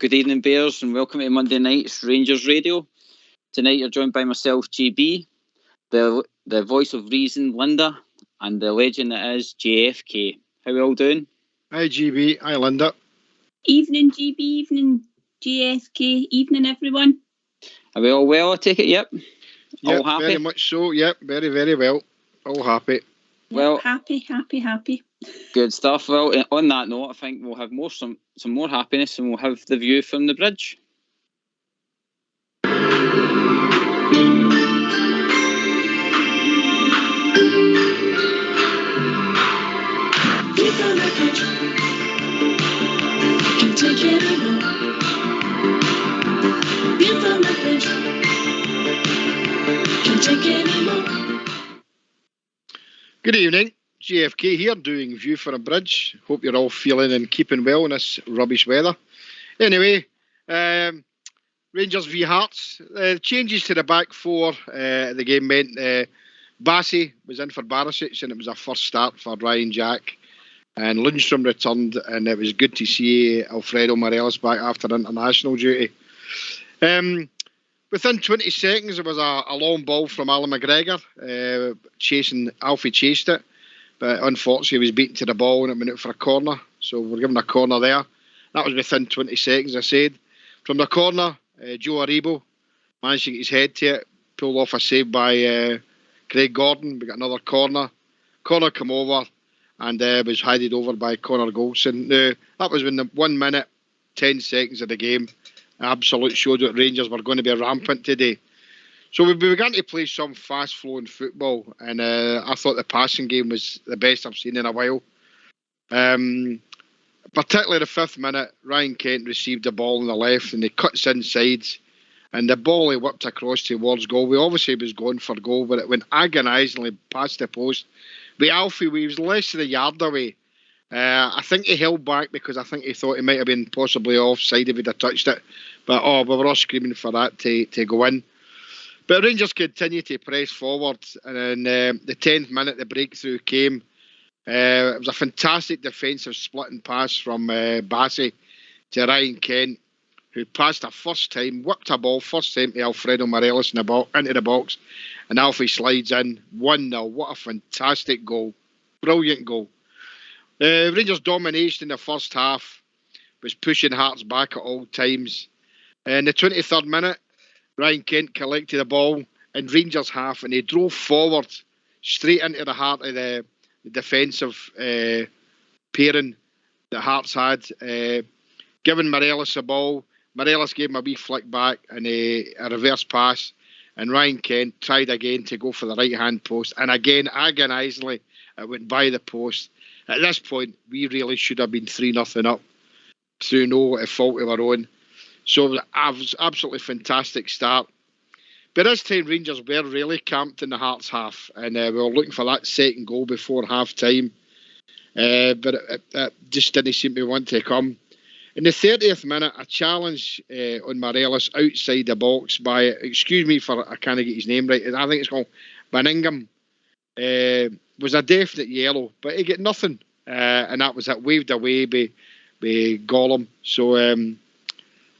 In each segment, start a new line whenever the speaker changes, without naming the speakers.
good evening, Bears, and welcome to Monday night's Rangers Radio. Tonight you're joined by myself, GB, the voice of reason, Linda, and the legend that is JFK. How are we all doing?
Hi, GB. Hi, Linda.
Evening, GB. Evening, JFK. Evening, everyone.
Are we all well, I take it? Yep.
Yep,
all happy?
Very much so. Yep, very, very well. All happy.
Well,
happy.
Good stuff. Well, on that note, I think we'll have some more happiness, and we'll have the view from the bridge.
Can take anymore. View from the bridge. Can take anymore.
Good evening. JFK here doing View from a Bridge. Hope you're all feeling and keeping well in this rubbish weather. Anyway, Rangers v Hearts. Changes to the back four. The game meant Bassey was in for Barisic, and it was a first start for Ryan Jack. And Lundstram returned, and it was good to see Alfredo Morelos back after international duty. Within 20 seconds, there was a long ball from Alan McGregor. Alfie chased it, but unfortunately he was beaten to the ball and it went out for a corner. So we're given a corner there. That was within 20 seconds, I said. From the corner, Joe Aribo managed to get his head to it, pulled off a save by Craig Gordon. We got another corner. Corner come over and was headed over by Connor Goldson. Now, that was when the 1 minute, 10 seconds of the game absolutely showed that Rangers were going to be rampant today. So we began to play some fast-flowing football, and I thought the passing game was the best I've seen in a while. Particularly the 5th minute, Ryan Kent received the ball on the left, and he cuts inside, and the ball he whipped across towards goal. We obviously was going for goal, but it went agonisingly past the post. With Alfie, he was less than a yard away. I think he held back because I think he thought he might have been possibly offside if he'd have touched it. But we were all screaming for that to go in. But Rangers continued to press forward, and in the 10th minute the breakthrough came. It was a fantastic defensive splitting pass from Bassey to Ryan Kent, who passed a first time, whipped a ball first time to Alfredo Morelos into the box, and Alfie slides in 1-0. What a fantastic goal. Brilliant goal. Rangers' domination in the first half was pushing Hearts back at all times. In the 23rd minute, Ryan Kent collected the ball in Rangers' half, and he drove forward straight into the heart of the defensive pairing that Hearts had, giving Morelos the ball. Morelos gave him a wee flick back and a reverse pass, and Ryan Kent tried again to go for the right-hand post, and again, agonisingly, it went by the post. At this point, we really should have been 3-0 up through no fault of our own. So it was absolutely fantastic start. But this time, Rangers were really camped in the Hearts half, and we were looking for that second goal before half-time. But it just didn't seem to want to come. In the 30th minute, a challenge on Morelos outside the box by, excuse me for I can't get his name right, I think it's called Banningham, was a definite yellow, but he got nothing. And that was it, waved away by Gollum. So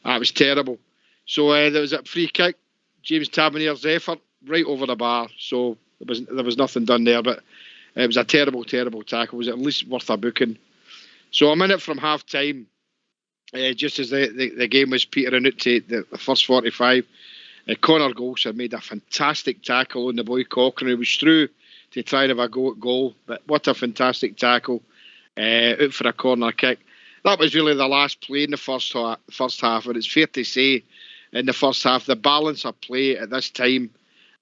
that was terrible. So there was a free kick, James Tabernier's effort, right over the bar. So there was nothing done there, but it was a terrible, terrible tackle. It was at least worth a booking. So a minute from half time, just as the game was petering out to the first 45, Connor Goldson made a fantastic tackle on the boy Cochrane, who was through to try and have a go at goal. But what a fantastic tackle, out for a corner kick. That was really the last play in the first half, and it's fair to say in the first half, the balance of play at this time,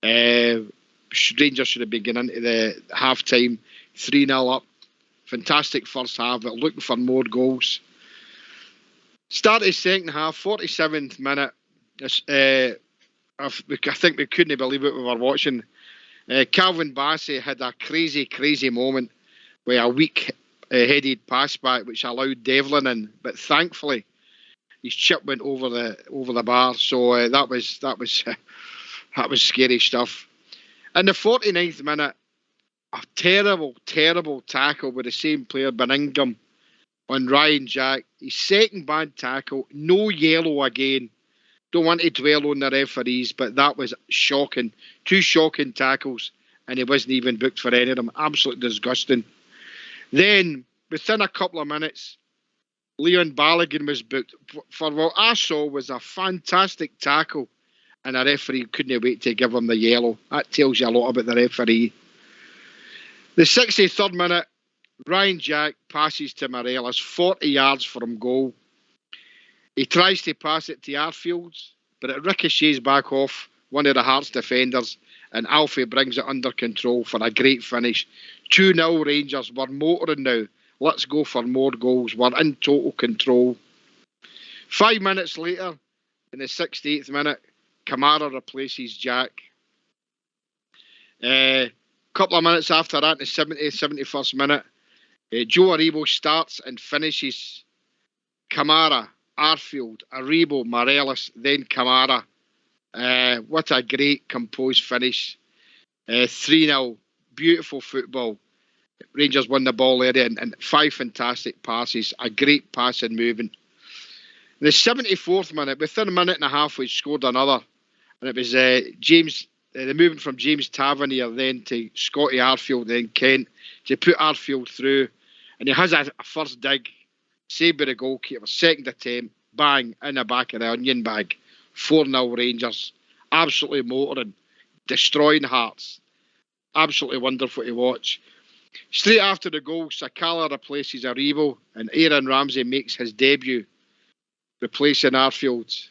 Rangers should have been getting into the half-time 3-0 up. Fantastic first half, but looking for more goals. Start of the second half, 47th minute. I think we couldn't believe what we were watching. Calvin Bassey had a crazy, crazy moment with a weak headed pass back, which allowed Devlin in. But thankfully, his chip went over the bar. So that was scary stuff. In the 49th minute, a terrible, terrible tackle with the same player, Banningham, on Ryan Jack. His second bad tackle, no yellow again. Don't want to dwell on the referees, but that was shocking. 2 shocking tackles, and he wasn't even booked for any of them. Absolutely disgusting. Then, within a couple of minutes, Leon Balogun was booked for what I saw was a fantastic tackle, and a referee couldn't wait to give him the yellow. That tells you a lot about the referee. The 63rd minute, Ryan Jack passes to Morelos, 40 yards from goal. He tries to pass it to Arfields, but it ricochets back off one of the Hearts defenders, and Alfie brings it under control for a great finish. 2-0 Rangers. We're motoring now. Let's go for more goals. We're in total control. 5 minutes later, in the 68th minute, Kamara replaces Jack. Couple of minutes after that, in the 71st minute, Joe Aribo starts and finishes. Kamara, Arfield, Aribo, Morelos, then Kamara. What a great composed finish. 3-0. Beautiful football. Rangers won the ball there and 5 fantastic passes. A great passing movement. In the 74th minute, within a minute and a half, we scored another. And it was the movement from James Tavernier then to Scotty Arfield, then Kent, to put Arfield through. And he has a first dig, saved by the goalkeeper, second attempt, bang, in the back of the onion bag. 4-0 Rangers. Absolutely motoring, destroying Hearts. Absolutely wonderful to watch. Straight after the goal, Sakala replaces Aribo, and Aaron Ramsey makes his debut, replacing Arfield.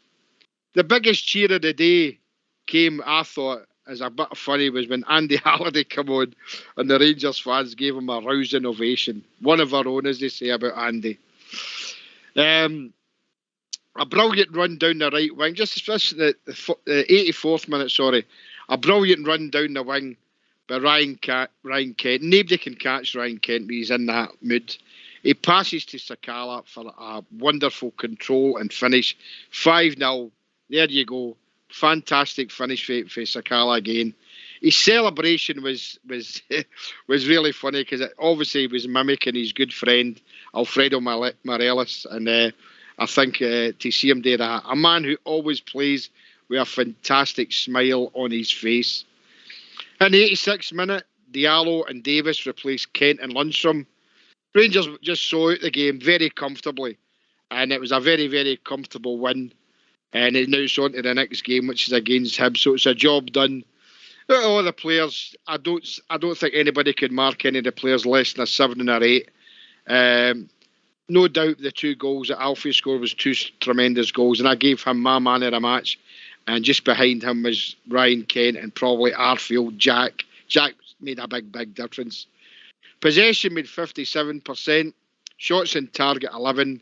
The biggest cheer of the day came, I thought, as a bit funny, was when Andy Halliday came on and the Rangers fans gave him a rousing ovation. One of our own, as they say about Andy. A brilliant run down the right wing, just especially the 84th minute, sorry. A brilliant run down the wing by Ryan Kent. Nobody can catch Ryan Kent, but he's in that mood. He passes to Sakala for a wonderful control and finish. 5-0. There you go. Fantastic finish for Sakala again. His celebration was was really funny because it obviously was mimicking his good friend Alfredo Morelos, and I think to see him there, a man who always plays with a fantastic smile on his face. In the 86th minute, Diallo and Davis replaced Kent and Lundstram. Rangers just saw out the game very comfortably, and it was a very, very comfortable win. And now it's on to the next game, which is against Hibs. So it's a job done. All the players, I don't think anybody could mark any of the players less than a 7 or 8. No doubt the 2 goals that Alfie scored was 2 tremendous goals, and I gave him my man of the match. And just behind him was Ryan Kent and probably Arfield, Jack. Jack made a big, big difference. Possession made 57%. Shots in target 11.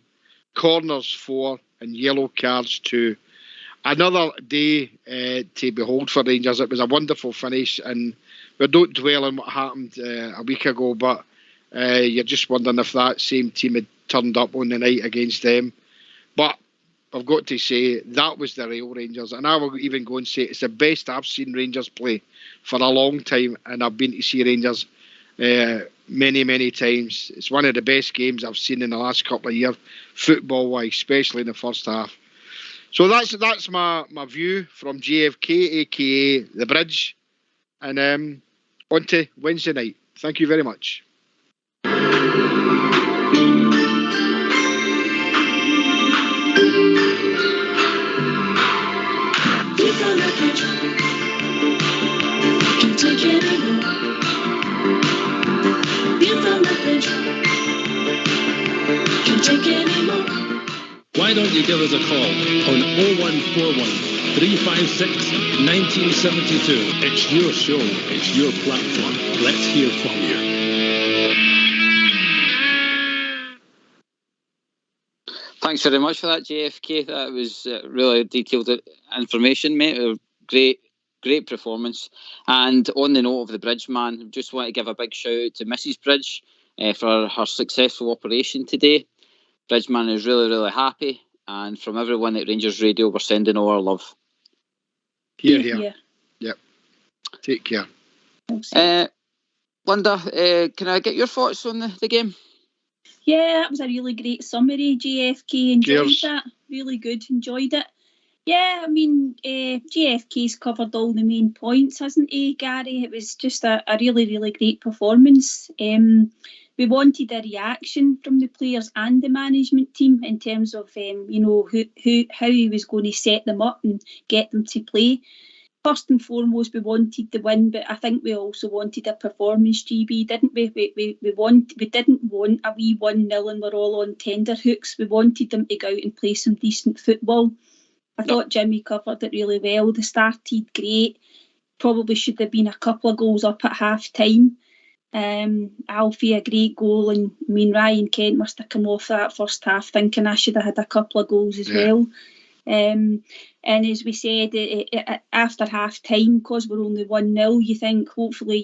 Corners 4. And yellow cards 2. Another day to behold for Rangers. It was a wonderful finish, and we don't dwell on what happened a week ago, but you're just wondering if that same team had turned up on the night against them. But I've got to say, that was the real Rangers, and I will even go and say it's the best I've seen Rangers play for a long time, and I've been to see Rangers many, many times. It's one of the best games I've seen in the last couple of years, football-wise, especially in the first half. So that's my view from JFK, a.k.a. The Bridge, and on to Wednesday night. Thank you very much.
Why don't you give us a call on 0141 356 1972? It's your show, it's your platform. Let's hear from you.
Thanks very much for that, JFK. That was really detailed information, mate. Great performance. And on the note of the Bridge man, just want to give a big shout out to Mrs. Bridge for her successful operation today. Bridgeman is really, really happy, and from everyone at Rangers Radio, we're sending all our love.
Here. Yep. Take care.
Linda, can I get your thoughts on the game?
Yeah, that was a really great summary, JFK. Enjoyed that. Really good. Enjoyed it. Yeah, I mean, JFK's covered all the main points, hasn't he, Gary? It was just a really, really great performance. We wanted a reaction from the players and the management team in terms of, how he was going to set them up and get them to play. First and foremost, we wanted the win, but I think we also wanted a performance, GB, didn't we? We didn't want a wee 1-0 and we're all on tender hooks. We wanted them to go out and play some decent football. I thought Jimmy covered it really well. They started great. Probably should have been a couple of goals up at half time. Alfie, a great goal, and I mean Ryan Kent must have come off that first half thinking I should have had a couple of goals as well. And as we said, after half time, because we're only 1-0, you think hopefully,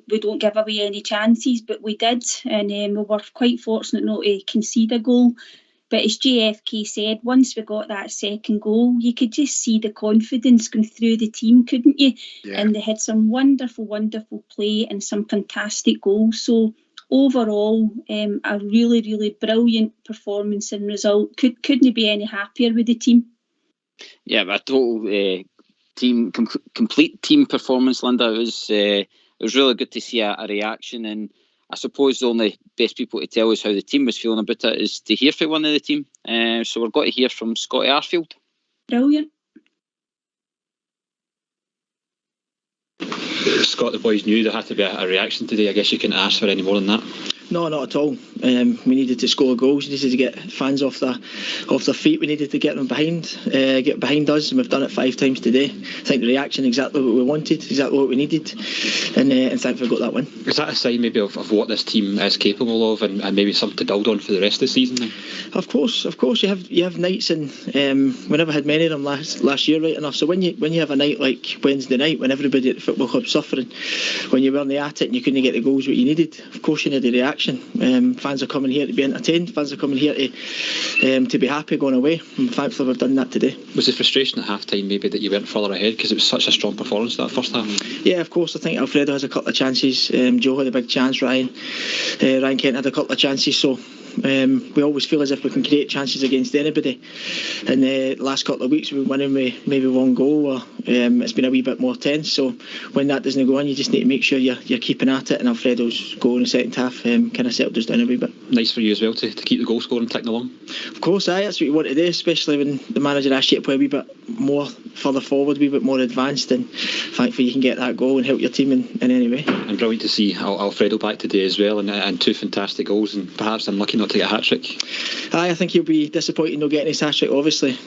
we don't give away any chances, but we did, and we were quite fortunate not to concede a goal. But as JFK said, once we got that second goal, you could just see the confidence going through the team, couldn't you? Yeah. And they had some wonderful, wonderful play and some fantastic goals. So overall, a really, really brilliant performance and result. Couldn't be any happier with the team.
Yeah, but a total complete team performance, Linda. It was really good to see a reaction, and I suppose the only best people to tell us how the team was feeling about it is to hear from one of the team. So we're going to hear from Scotty Arfield.
Brilliant.
Scott, the boys knew there had to be a reaction today. I guess you couldn't ask for any more than that.
No, not at all. We needed to score goals. We needed to get fans off their feet. We needed to get them get behind us, and we've done it 5 times today. I think the reaction exactly what we wanted, exactly what we needed, and thankfully got that win. Is that a sign maybe of what this team is capable of, and maybe something to build on for the rest of the season then? Of course. You have nights, and we never had many of them last year, right enough. So when you have a night like Wednesday night, when everybody at the football club's suffering, when you weren't at it and you couldn't get the goals what you needed, of course you need a reaction. Fans are coming here to be entertained. Fans are coming here to be happy going away. And thankfully we've done that today. Was the frustration at half time maybe that you weren't further ahead because it was such a strong performance that first half? Yeah, of course. I think Alfredo has a couple of chances. Joe had a big chance. Ryan Kent had a couple of chances. So we always feel as if we can create chances against anybody. In the last couple of weeks we've been winning with maybe 1 goal, or it's been a wee bit more tense. So when that doesn't go on, you just need to make sure you're keeping at it. And Alfredo's goal in the second half kind of settled us down a wee bit. Nice for you as well to keep the goal scoring ticking along. Of course, that's what you want to do, especially when the manager asks you to play a wee bit more further forward, a wee bit more advanced, and thankfully you can get that goal and help your team in any way. And brilliant to see Alfredo back today as well, and 2 fantastic goals, and perhaps unlucky not to get a hat-trick. I think he'll be disappointed not getting his hat-trick, obviously,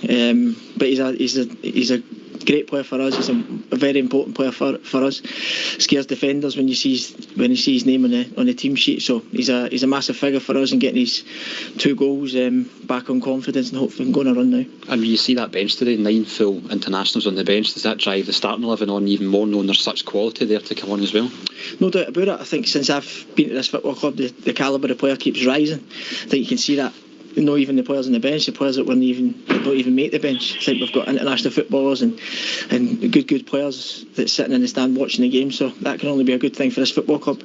but he's a great player for us. He's a very important player for us. Scares defenders when he sees his name on the team sheet. So he's a massive figure for us, and getting his 2 goals back on confidence, and hopefully going to run now. And when you see that bench today, 9 full internationals on the bench, does that drive the starting 11 on even more, knowing there's such quality there to come on as well? No doubt about it. I think since I've been to this football club, the calibre of player keeps rising. I think you can see that. Not even the players on the bench, the players that don't even make the bench. I think we've got international footballers and good players that's sitting in the stand watching the game. So that can only be a good thing for this football club,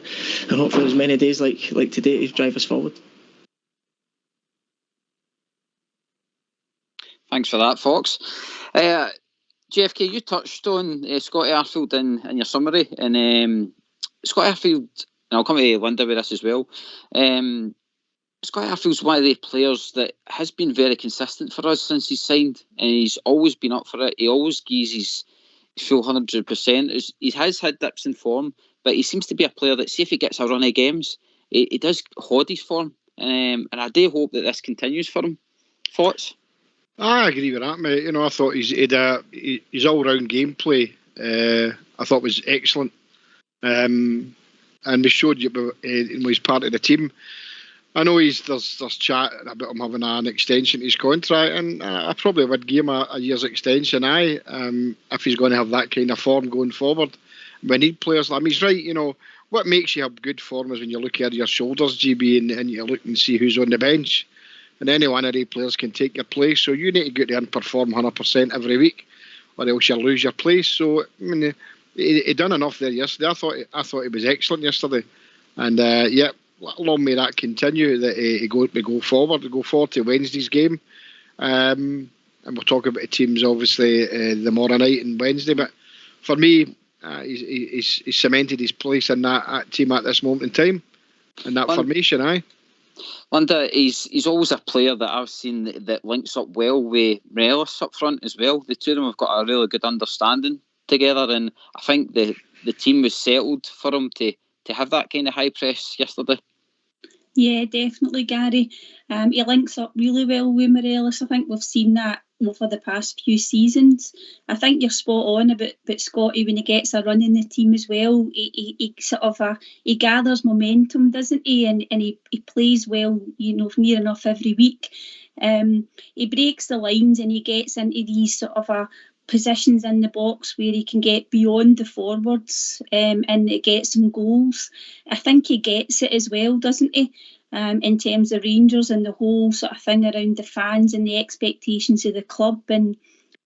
and hopefully there's many days like today to drive us forward.
Thanks for that, Fox. JFK, you touched on Scotty Arfield in your summary, and Scotty Arfield, and I'll come to Linda with this as well. Scotty Arfield's one of the players that has been very consistent for us since he's signed, and he's always been up for it. He always gives his full 100%. He has had dips in form, but he seems to be a player that, see if he gets a run of games, he does hold his form, and I do hope that this continues for him. Thoughts? I
agree with that, mate. I thought his all-round gameplay I thought was excellent, and we showed you when he's part of the team. I know there's chat about him having an extension to his contract, and I probably would give him a year's extension, if he's going to have that kind of form going forward. We need players like him. He's right, what makes you have good form is when you look at your shoulders, GB, and you look and see who's on the bench. And any one of these players can take your place, so you need to get there and perform 100% every week, or else you'll lose your place. So, I mean, he done enough there yesterday. I thought he was excellent yesterday. And, long may that continue, that we go forward to Wednesday's game. And we'll talk about the teams, obviously, tomorrow night and Wednesday. But for me, he's cemented his place in that team at this moment in time, and that formation, aye.
Linda, he's always a player that I've seen that links up well with Morelos up front as well. The two of them have got a really good understanding together, and I think the team was settled for him to have that kind of high press yesterday.
Yeah, definitely, Gary. He links up really well with Morelos. I think we've seen that over the past few seasons. I think you're spot on about Scotty when he gets a run in the team as well. He sort of he gathers momentum, doesn't he? And he plays well, near enough every week. He breaks the lines and he gets into these sort of positions in the box where he can get beyond the forwards and it gets him goals. I think he gets it as well, doesn't he? In terms of Rangers and the whole sort of thing around the fans and the expectations of the club. And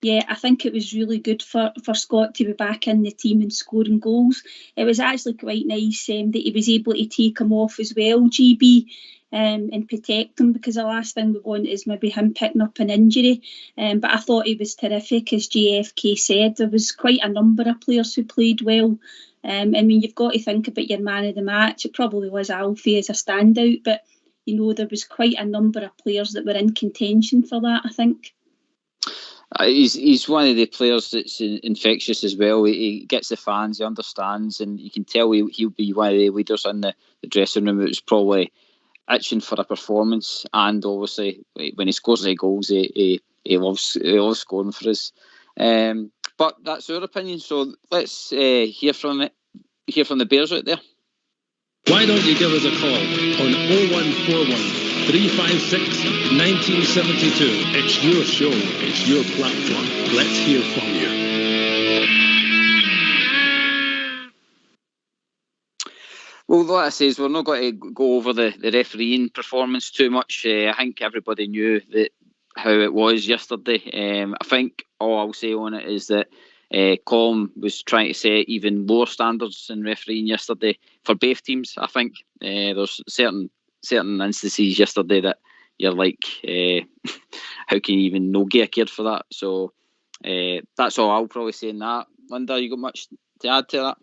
yeah, I think it was really good for Scott to be back in the team and scoring goals. It was actually quite nice that he was able to take him off as well, GB, and protect him, because the last thing we want is maybe him picking up an injury. But I thought he was terrific, as JFK said. There was quite a number of players who played well. I mean, you've got to think about your man of the match. It probably was Alfie as a standout, but there was quite a number of players that were in contention for that, I think.
He's one of the players that's infectious as well. He gets the fans, he understands, and you can tell he'll be one of the leaders in the dressing room. It was probably itching for a performance, and obviously when he scores the goals, he loves scoring for us. But that's our opinion. So let's hear from the Bears out there.
Why don't you give us a call on 0141 356 1972? It's your show, it's your platform. Let's hear from you.
Well, like I says, we're not going to go over the refereeing performance too much. I think everybody knew how it was yesterday. I think all I'll say on it is that Colm was trying to set even lower standards in refereeing yesterday for both teams. I think there's certain instances yesterday that you're like, how can you even no get a kid for that? So that's all I'll probably say in that. Linda, you got much to add to that?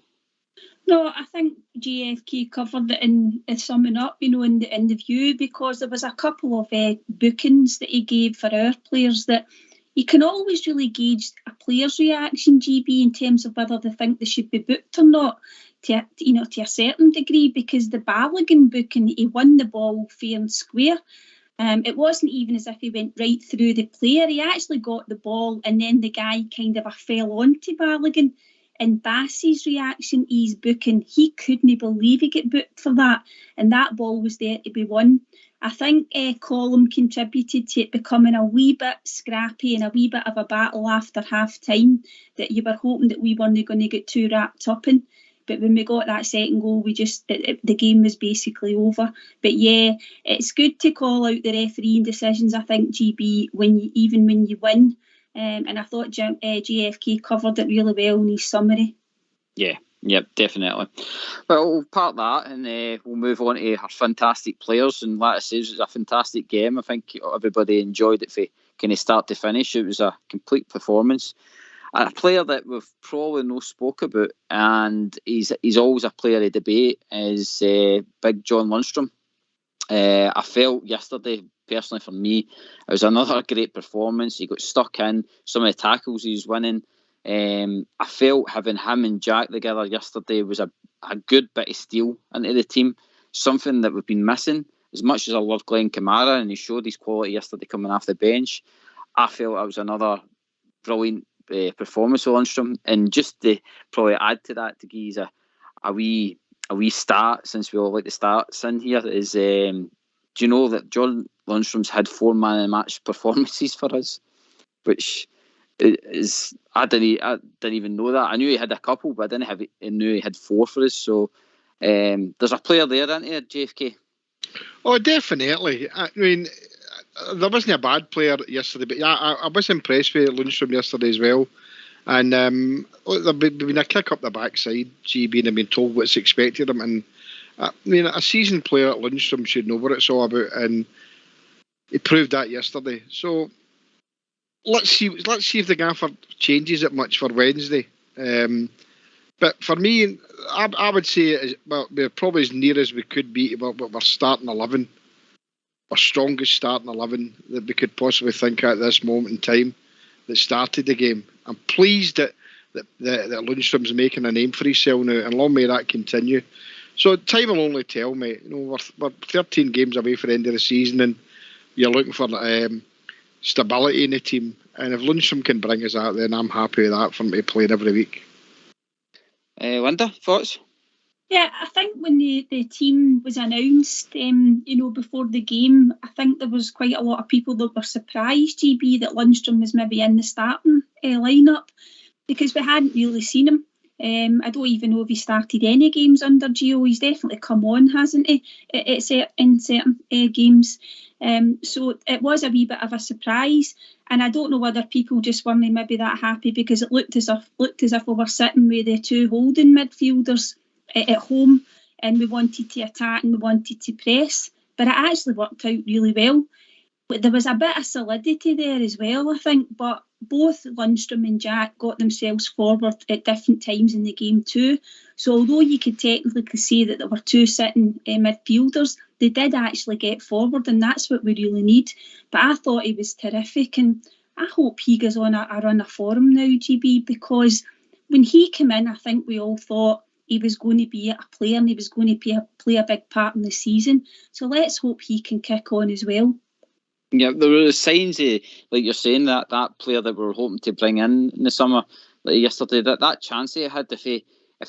No, I think JFK covered it in summing up, in the view, because there was a couple of bookings that he gave for our players that you can always really gauge a player's reaction, GB, in terms of whether they think they should be booked or not, to a certain degree, because the Balogun booking, he won the ball fair and square. It wasn't even as if he went right through the player. He actually got the ball and then the guy kind of fell onto Balogun. And Bassey's reaction, he's booking, he couldn't believe he got booked for that. And that ball was there to be won. I think Colm contributed to it becoming a wee bit scrappy and a wee bit of a battle after half time that you were hoping that we weren't going to get too wrapped up in. But when we got that second goal, the game was basically over. But yeah, it's good to call out the refereeing decisions, I think, GB, when you win. And I thought JFK covered it really well in his summary.
Yeah, definitely. Well, we'll part that and we'll move on to our fantastic players. And like I said, it was a fantastic game. I think everybody enjoyed it from kind of start to finish. It was a complete performance. A player that we've probably no spoke about, and he's always a player of debate, is Big John Lundstram. I felt yesterday, personally for me, it was another great performance. He got stuck in some of the tackles he was winning. I felt having him and Jack together yesterday was a good bit of steel into the team, something that we've been missing. As much as I love Glenn Kamara and he showed his quality yesterday coming off the bench, I felt it was another brilliant performance of Lundstram. And just to probably add to that, to give you a wee start, since we all like the starts in here, is do you know that John Lundstram's had 4 man of the match performances for us, which is I didn't even know that. I knew he had a couple, but I knew he had 4 for us. So there's a player there, isn't there, JFK?
Oh, definitely. I mean, there wasn't a bad player yesterday, but yeah, I was impressed with Lundstram yesterday as well. And there's been a kick up the backside, GB, and I've been told what's expected of him. And I mean, a seasoned player at Lundstram should know what it's all about, and he proved that yesterday. So let's see if the gaffer changes it much for Wednesday. But for me, I would say we're probably as near as we could be to our starting 11, our strongest starting 11 that we could possibly think at this moment in time that started the game. I'm pleased that Lundstram's making a name for himself now, and long may that continue. So time will only tell, mate. We're 13 games away from the end of the season, and you're looking for stability in the team. And if Lundstram can bring us that, then I'm happy with that for me to play every week.
Linda, thoughts?
Yeah, I think when the team was announced, before the game, I think there was quite a lot of people that were surprised, GB, that Lundstram was maybe in the starting lineup, because we hadn't really seen him. I don't even know if he started any games under Gio. He's definitely come on, hasn't he, in certain games. So it was a wee bit of a surprise, and I don't know whether people just weren't maybe that happy because it looked as if we were sitting with the two holding midfielders at home, and we wanted to attack and we wanted to press, but it actually worked out really well. But there was a bit of solidity there as well, I think, but both Lundstram and Jack got themselves forward at different times in the game too. So although you could technically say that there were two sitting midfielders, they did actually get forward, and that's what we really need. But I thought he was terrific, and I hope he goes on a run of form now, GB, because when he came in, I think we all thought he was going to be a player and he was going to play a big part in the season. So let's hope he can kick on as well.
Yeah, there were signs of, like you're saying, that player that we were hoping to bring in the summer, like yesterday, that chance he had, if he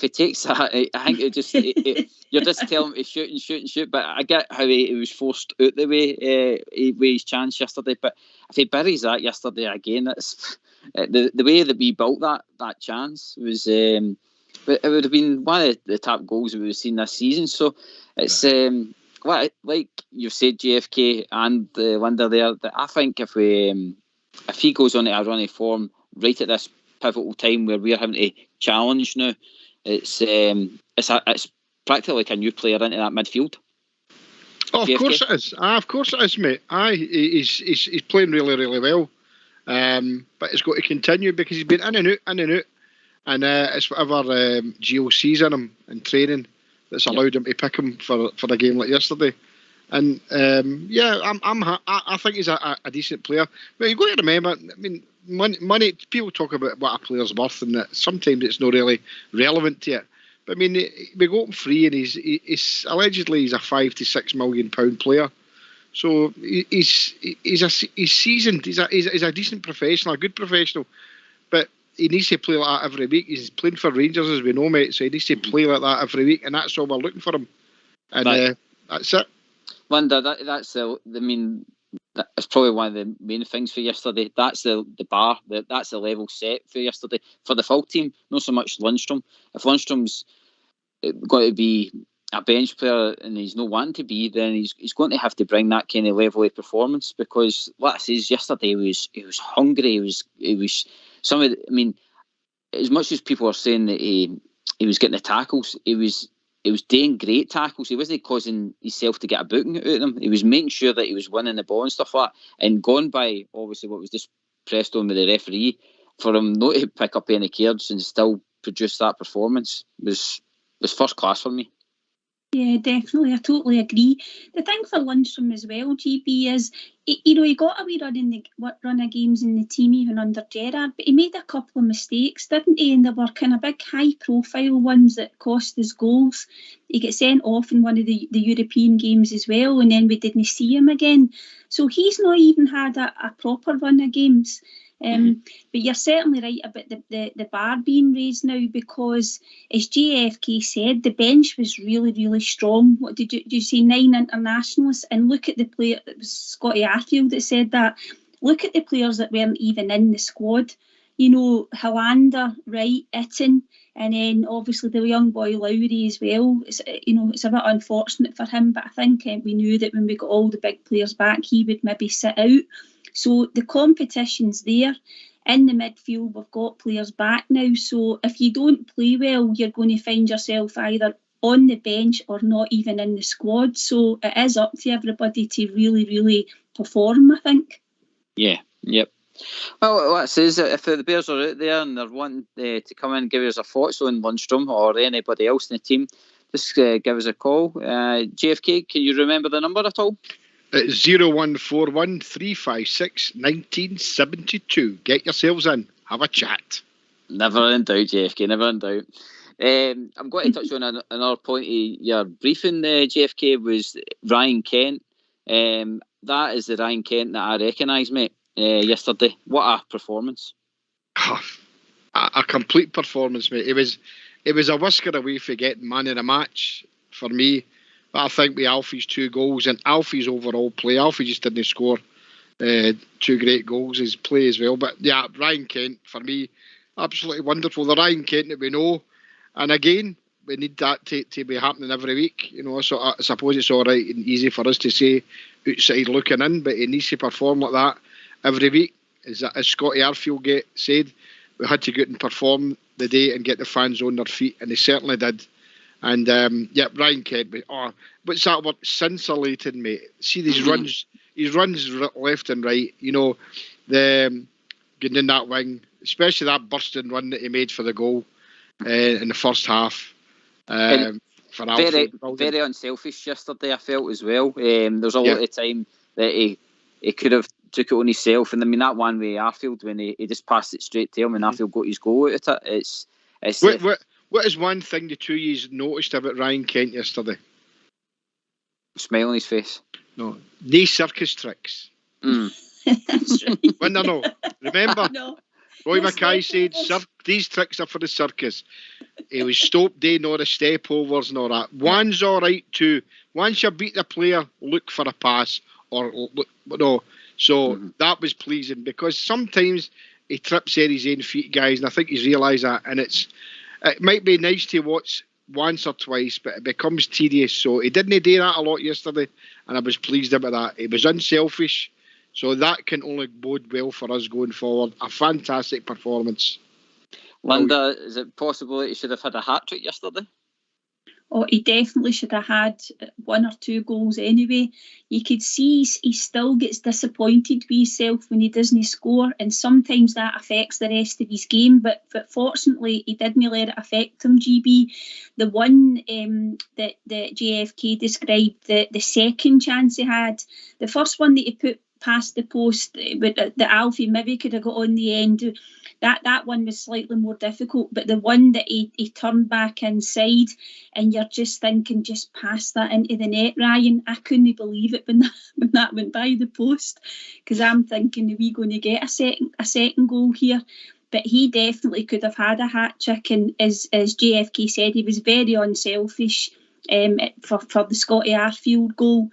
takes that, I think you're just telling him to shoot. But I get how he was forced out the way with his chance yesterday. But if he buries that yesterday again, that's the way that we built that chance was. It would have been one of the top goals that we've seen this season. So it's. Like you've said, JFK and Linda there, that I think if he goes on to a run of form right at this pivotal time where we're having to challenge now, it's practically like a new player into that midfield.
Oh, JFK. Of course it is. Of course it is, mate. He's playing really, really well, but it's got to continue because he's been in and out, and it's whatever Gio sees in him in training that's allowed him to pick him for a game like yesterday. And I think he's a decent player. But you've got to remember, I mean, money. People talk about what a player's worth, and that sometimes it's not really relevant to it. But I mean, we got him free, and he's allegedly a £5 to £6 million player. So he's seasoned. He's a decent professional, a good professional. But he needs to play like that every week. He's playing for Rangers, as we know, mate, so he needs to play like that every week, and that's all we're looking for him. And that's it.
Linda, that's probably one of the main things for yesterday. That's the bar, that's the level set for yesterday. For the full team, not so much Lundstram. If Lundstram's going to be a bench player and he's not wanting to be, then he's going to have to bring that kind of level of performance, because what I says yesterday, he was hungry, he was as much as people are saying that he was getting the tackles, he was doing great tackles. He wasn't causing himself to get a booking out of them. He was making sure that he was winning the ball and stuff like that. And gone by, obviously, what was just pressed on with the referee, for him not to pick up any cards and still produce that performance was first class for me.
Yeah, definitely. I totally agree. The thing for Lundstram as well, GB, is he got a wee run of games in the team even under Gerrard, but he made a couple of mistakes, didn't he? And they were kind of big, high-profile ones that cost us goals. He got sent off in one of the European games as well, and then we didn't see him again. So he's not even had a proper run of games. But you're certainly right about the bar being raised now, because, as JFK said, the bench was really, really strong. What did you say? 9 internationalists. And look at the player, it was Scotty Arfield that said that. Look at the players that weren't even in the squad. You know, Hollander, Wright, Itten, and then obviously the young boy Lowry as well. It's a bit unfortunate for him, but I think we knew that when we got all the big players back, he would maybe sit out. So the competition's there. In the midfield, we've got players back now. So if you don't play well, you're going to find yourself either on the bench or not even in the squad. So it is up to everybody to really, really perform, I think.
Yeah, yep. Well, what it says, if the Bears are out there and they're wanting to come in and give us a thoughts on Lundstram or anybody else in the team, just give us a call. JFK, can you remember the number at all?
It's 0141 356 1972. Get yourselves in. Have a chat.
Never in doubt, JFK, never in doubt. I'm going to touch on another point of your briefing, JFK, was Ryan Kent. That is the Ryan Kent that I recognise, mate, yesterday. What a performance.
A complete performance, mate. It was a whisker away for getting man of the match for me. But I think with Alfie's 2 goals and Alfie's overall play, Alfie just didn't score 2 great goals, his play as well. But yeah, Ryan Kent, for me, absolutely wonderful. The Ryan Kent that we know. And again, we need that to be happening every week. You know, so I suppose it's all right and easy for us to say outside looking in, but he needs to perform like that every week. As Scotty Arfield said, we had to go out and perform the day and get the fans on their feet, and he certainly did. And Ryan Kent, what's that word? Scintillating, mate. See these runs, he runs left and right. You know, getting in that wing, especially that bursting run that he made for the goal in the first half. For
very unselfish yesterday, I felt as well. There's a lot of time that he could have took it on himself, and I mean that one with Arfield when he just passed it straight to him, and Arfield got his goal out of it.
What is one thing the two of you noticed about Ryan Kent yesterday?
Smile on his face.
No circus tricks.
That's right.
When they're no, remember?
No.
Roy Mackay said, these tricks are for the circus. He was stopped doing nor the step overs and all that. One's all right too. Once you beat the player, look for a pass or look, no. So that was pleasing because sometimes he trips at his own feet, guys, and I think he's realised that. And it might be nice to watch once or twice, but it becomes tedious. So he didn't do that a lot yesterday, and I was pleased about that. He was unselfish. So that can only bode well for us going forward. A fantastic performance.
Linda, is it possible that he should have had a hat-trick yesterday?
Oh, he definitely should have had 1 or 2 goals anyway. You could see he still gets disappointed with himself when he doesn't score, and sometimes that affects the rest of his game. But fortunately, he didn't let it affect him, GB. The one that JFK described, the second chance he had, the first one that he put past the post, but the Alfie maybe could have got on the end. That one was slightly more difficult, but the one that he turned back inside, and you're just thinking, just pass that into the net, Ryan. I couldn't believe it when that went by the post, because I'm thinking, are we going to get a second goal here? But he definitely could have had a hat trick, and as JFK said, he was very unselfish for the Scotty Arfield goal.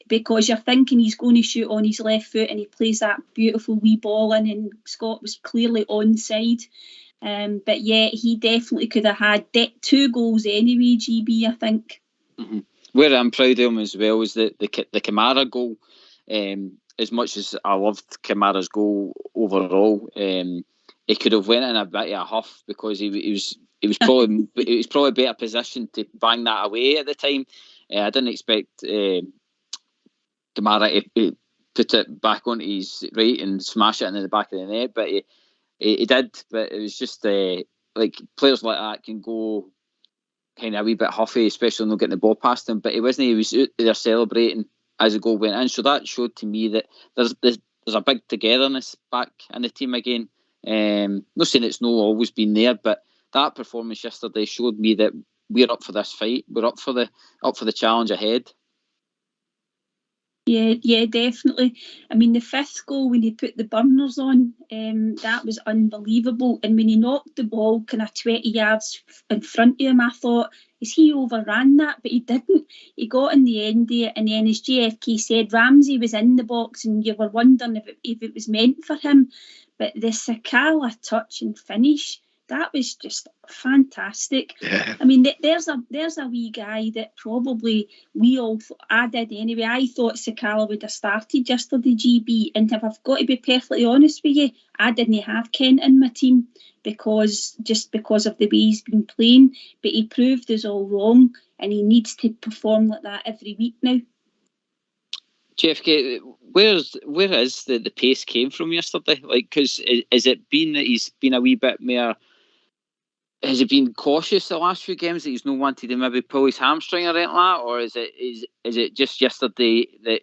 Because you're thinking he's going to shoot on his left foot and he plays that beautiful wee ball in, and Scott was clearly onside. But yeah, he definitely could have had 2 goals anyway, GB, I think.
Mm-hmm. Where I'm proud of him as well is the Kamara goal. As much as I loved Kamara's goal overall, he could have went in a bit of a huff because he was probably better positioned to bang that away at the time. I didn't expect Kamara to put it back onto his right and smash it into the back of the net, but he did. But it was just like players like that can go kind of a wee bit huffy, especially when they're getting the ball past him. But he wasn't. He was out there celebrating as the goal went in. So that showed to me that there's a big togetherness back in the team again. Not saying it's not always been there, but that performance yesterday showed me that we're up for this fight. We're up for the challenge ahead.
Yeah, definitely. I mean, the 5th goal when he put the burners on, that was unbelievable. And when he knocked the ball kind of 20 yards in front of him, I thought, is he overran that? But he didn't. He got in the end of it, and then as JFK said, Ramsey was in the box, and you were wondering if it was meant for him. But the Sakala touch and finish that was just fantastic.
Yeah.
I mean, there's a wee guy that probably I did anyway. I thought Sakala would have started yesterday, GB, and if I've got to be perfectly honest with you, I didn't have Kent in my team because of the way he's been playing, but he proved us all wrong, and he needs to perform like that every week now.
JFK, where is the pace came from yesterday? Like, because is it been that he's been a wee bit more? Has he been cautious the last few games that he's not wanted to maybe pull his hamstring or anything like that, or is it just yesterday that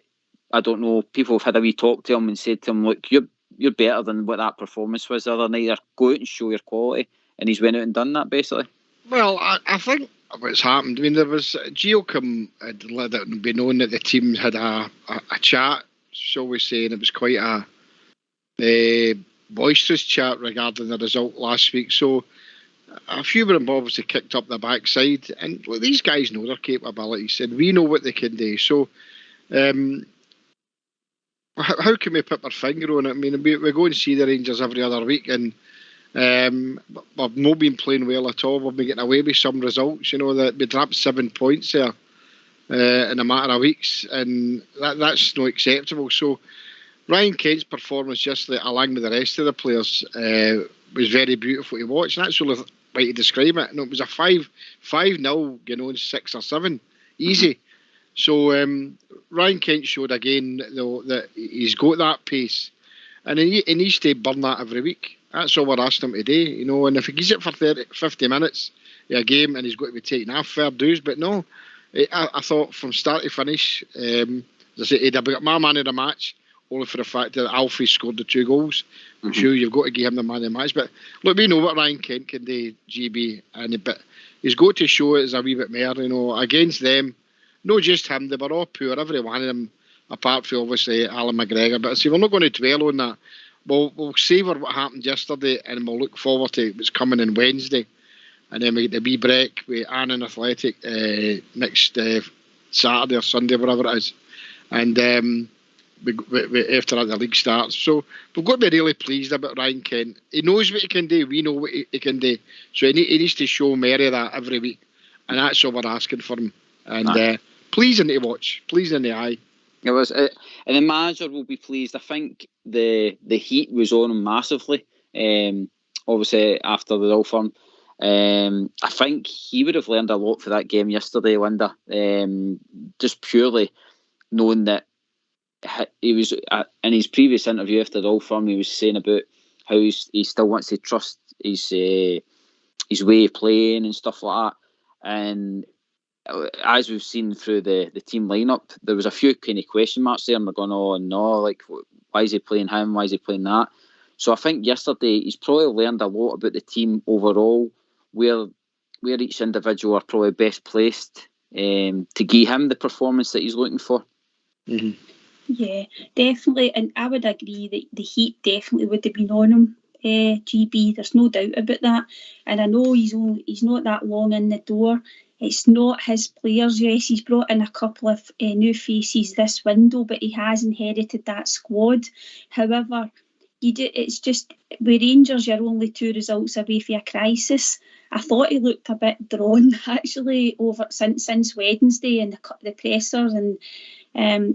I don't know? People have had a wee talk to him and said to him, "Look, you're better than what that performance was the other night. Or go out and show your quality," and he's went out and done that basically.
Well, I think what's happened. I mean, there was Geocom had let it be known that the team had a chat, shall we say, and it was quite a boisterous chat regarding the result last week. So a few of them obviously kicked up the backside, and look, these guys know their capabilities, and we know what they can do. So, how can we put our finger on it? I mean, we go and see the Rangers every other week, and we've not been playing well at all. We've been getting away with some results, that we dropped 7 points there in a matter of weeks, and that's not acceptable. So Ryan Kent's performance yesterday, along with the rest of the players, was very beautiful to watch, and that's really way to describe it. And it was a 5-0, 6 or 7, easy. So Ryan Kent showed again, though, that he's got that pace, and he needs to burn that every week. That's all we're asking him today, and if he gives it for 50 minutes a game and he's got to be taken off, fair dues. But no, I thought from start to finish, as I said, he'd have got my man of the match, only for the fact that Alfie scored the 2 goals. I'm sure you've got to give him the man of the match. But look, we know what Ryan Kent can do, GB, but he's got to show it as a wee bit more, against them. Not just him, they were all poor, every one of them, apart from obviously Alan McGregor. But see, we're not going to dwell on that. We'll savour what happened yesterday, and we'll look forward to what's coming on Wednesday. And then we get the wee break with Annan Athletic next Saturday or Sunday, whatever it is. And we after that, the league starts. So we've got to be really pleased about Ryan Kent. He knows what he can do. We know what he can do. So he needs to show more of that every week. And that's all we're asking for him. And pleasing to watch. Pleasing the eye.
It was, and the manager will be pleased. I think the heat was on him massively. Obviously after the Lundstram, I think he would have learned a lot for that game yesterday, Linda. Just purely knowing that he was in his previous interview after the Lundstram, he was saying about how he still wants to trust his way of playing and stuff like that. And as we've seen through the team lineup, there was a few kind of question marks there, and they're going, "Oh no, like why is he playing him? Why is he playing that?" So I think yesterday he's probably learned a lot about the team overall, where each individual are probably best placed to give him the performance that he's looking for.
Mm-hmm.
Yeah, definitely, and I would agree that the heat definitely would have been on him. GB, there's no doubt about that. And I know he's not that long in the door. It's not his players. Yes, he's brought in a couple of new faces this window, but he has inherited that squad. However, it's just with Rangers, you're only 2 results away from a crisis. I thought he looked a bit drawn actually over since Wednesday and the pressers, and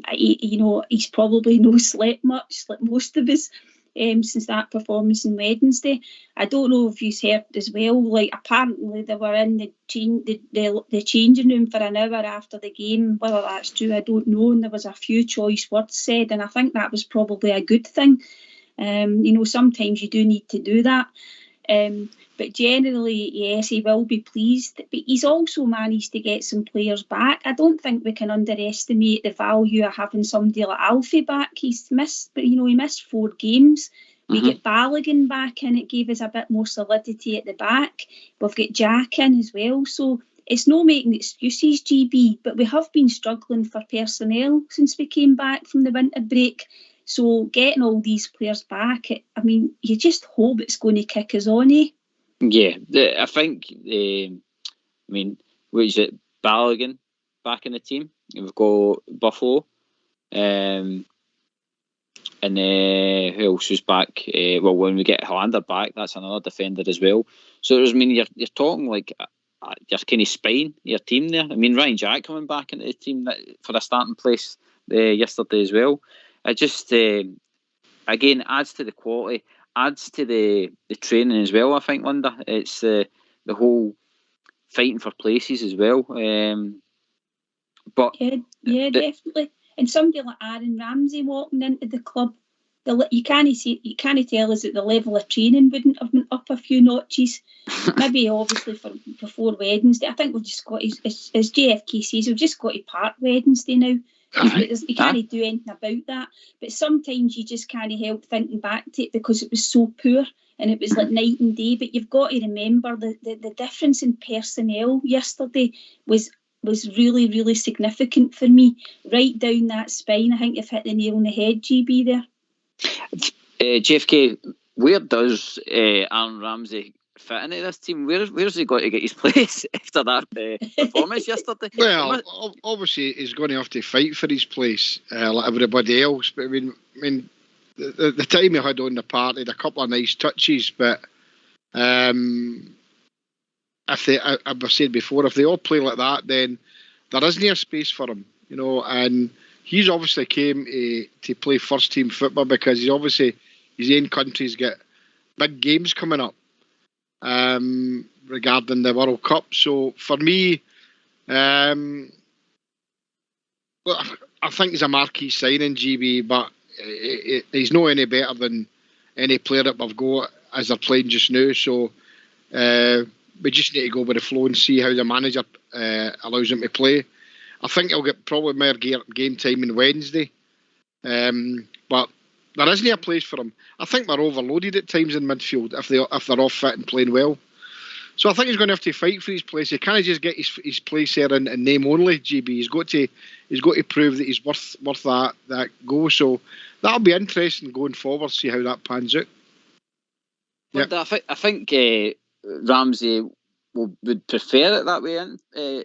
he's probably no slept much, like most of us. Since that performance on Wednesday, I don't know if you've heard as well. Like apparently they were in the changing room for an hour after the game. Whether that's true, I don't know. And there was a few choice words said, and I think that was probably a good thing. Sometimes you do need to do that. But generally, yes, he will be pleased. But he's also managed to get some players back. I don't think we can underestimate the value of having somebody like Alfie back. He missed 4 games. We get Balogun back in. It gave us a bit more solidity at the back. We've got Jack in as well. So it's no making excuses, GB, but we have been struggling for personnel since we came back from the winter break. So getting all these players back, you just hope it's going to kick us on, eh?
Yeah, I think, what is it, Balogun back in the team. We've got Buffalo. And who else was back? Well, when we get Hollander back, that's another defender as well. So I mean, you're talking like your kind of spine, your team there. I mean, Ryan Jack coming back into the team for a starting place yesterday as well. It just again adds to the quality, adds to the training as well. I think, Linda, it's the whole fighting for places as well. But
yeah, definitely. And somebody like Aaron Ramsey walking into the club, you can't tell us that the level of training wouldn't have been up a few notches. Maybe obviously before Wednesday. I think we've just got, as JFK says, we've just got to part Wednesday now. You can't do anything about that. But sometimes you just can't help thinking back to it because it was so poor and it was like night and day. But you've got to remember the difference in personnel yesterday was really, really significant for me. Right down that spine. I think you've hit the nail on the head, GB, there.
JFK, where does Aaron Ramsey fit into this team? Where's he got to get his place after that performance yesterday?
Well, obviously he's going to have to fight for his place like everybody else. But I mean, the time he had on the party, a couple of nice touches, but if they, I've said before, if they all play like that, then there isn't a space for him, you know. And he's obviously came to play first team football because he's obviously his own country's got big games coming up regarding the World Cup. So for me, I think he's a marquee signing, GB, but he's not any better than any player that we've got as they're playing just now. So we just need to go with the flow and see how the manager allows him to play. I think he'll get probably more game time on Wednesday, but there isn't a place for him. I think we're overloaded at times in midfield if they're all fit and playing well. So I think he's going to have to fight for his place. He can't just get his place there in name only. GB, he's got to prove that he's worth that go. So that'll be interesting going forward. See how that pans out.
Yeah, I think Ramsey would prefer it that way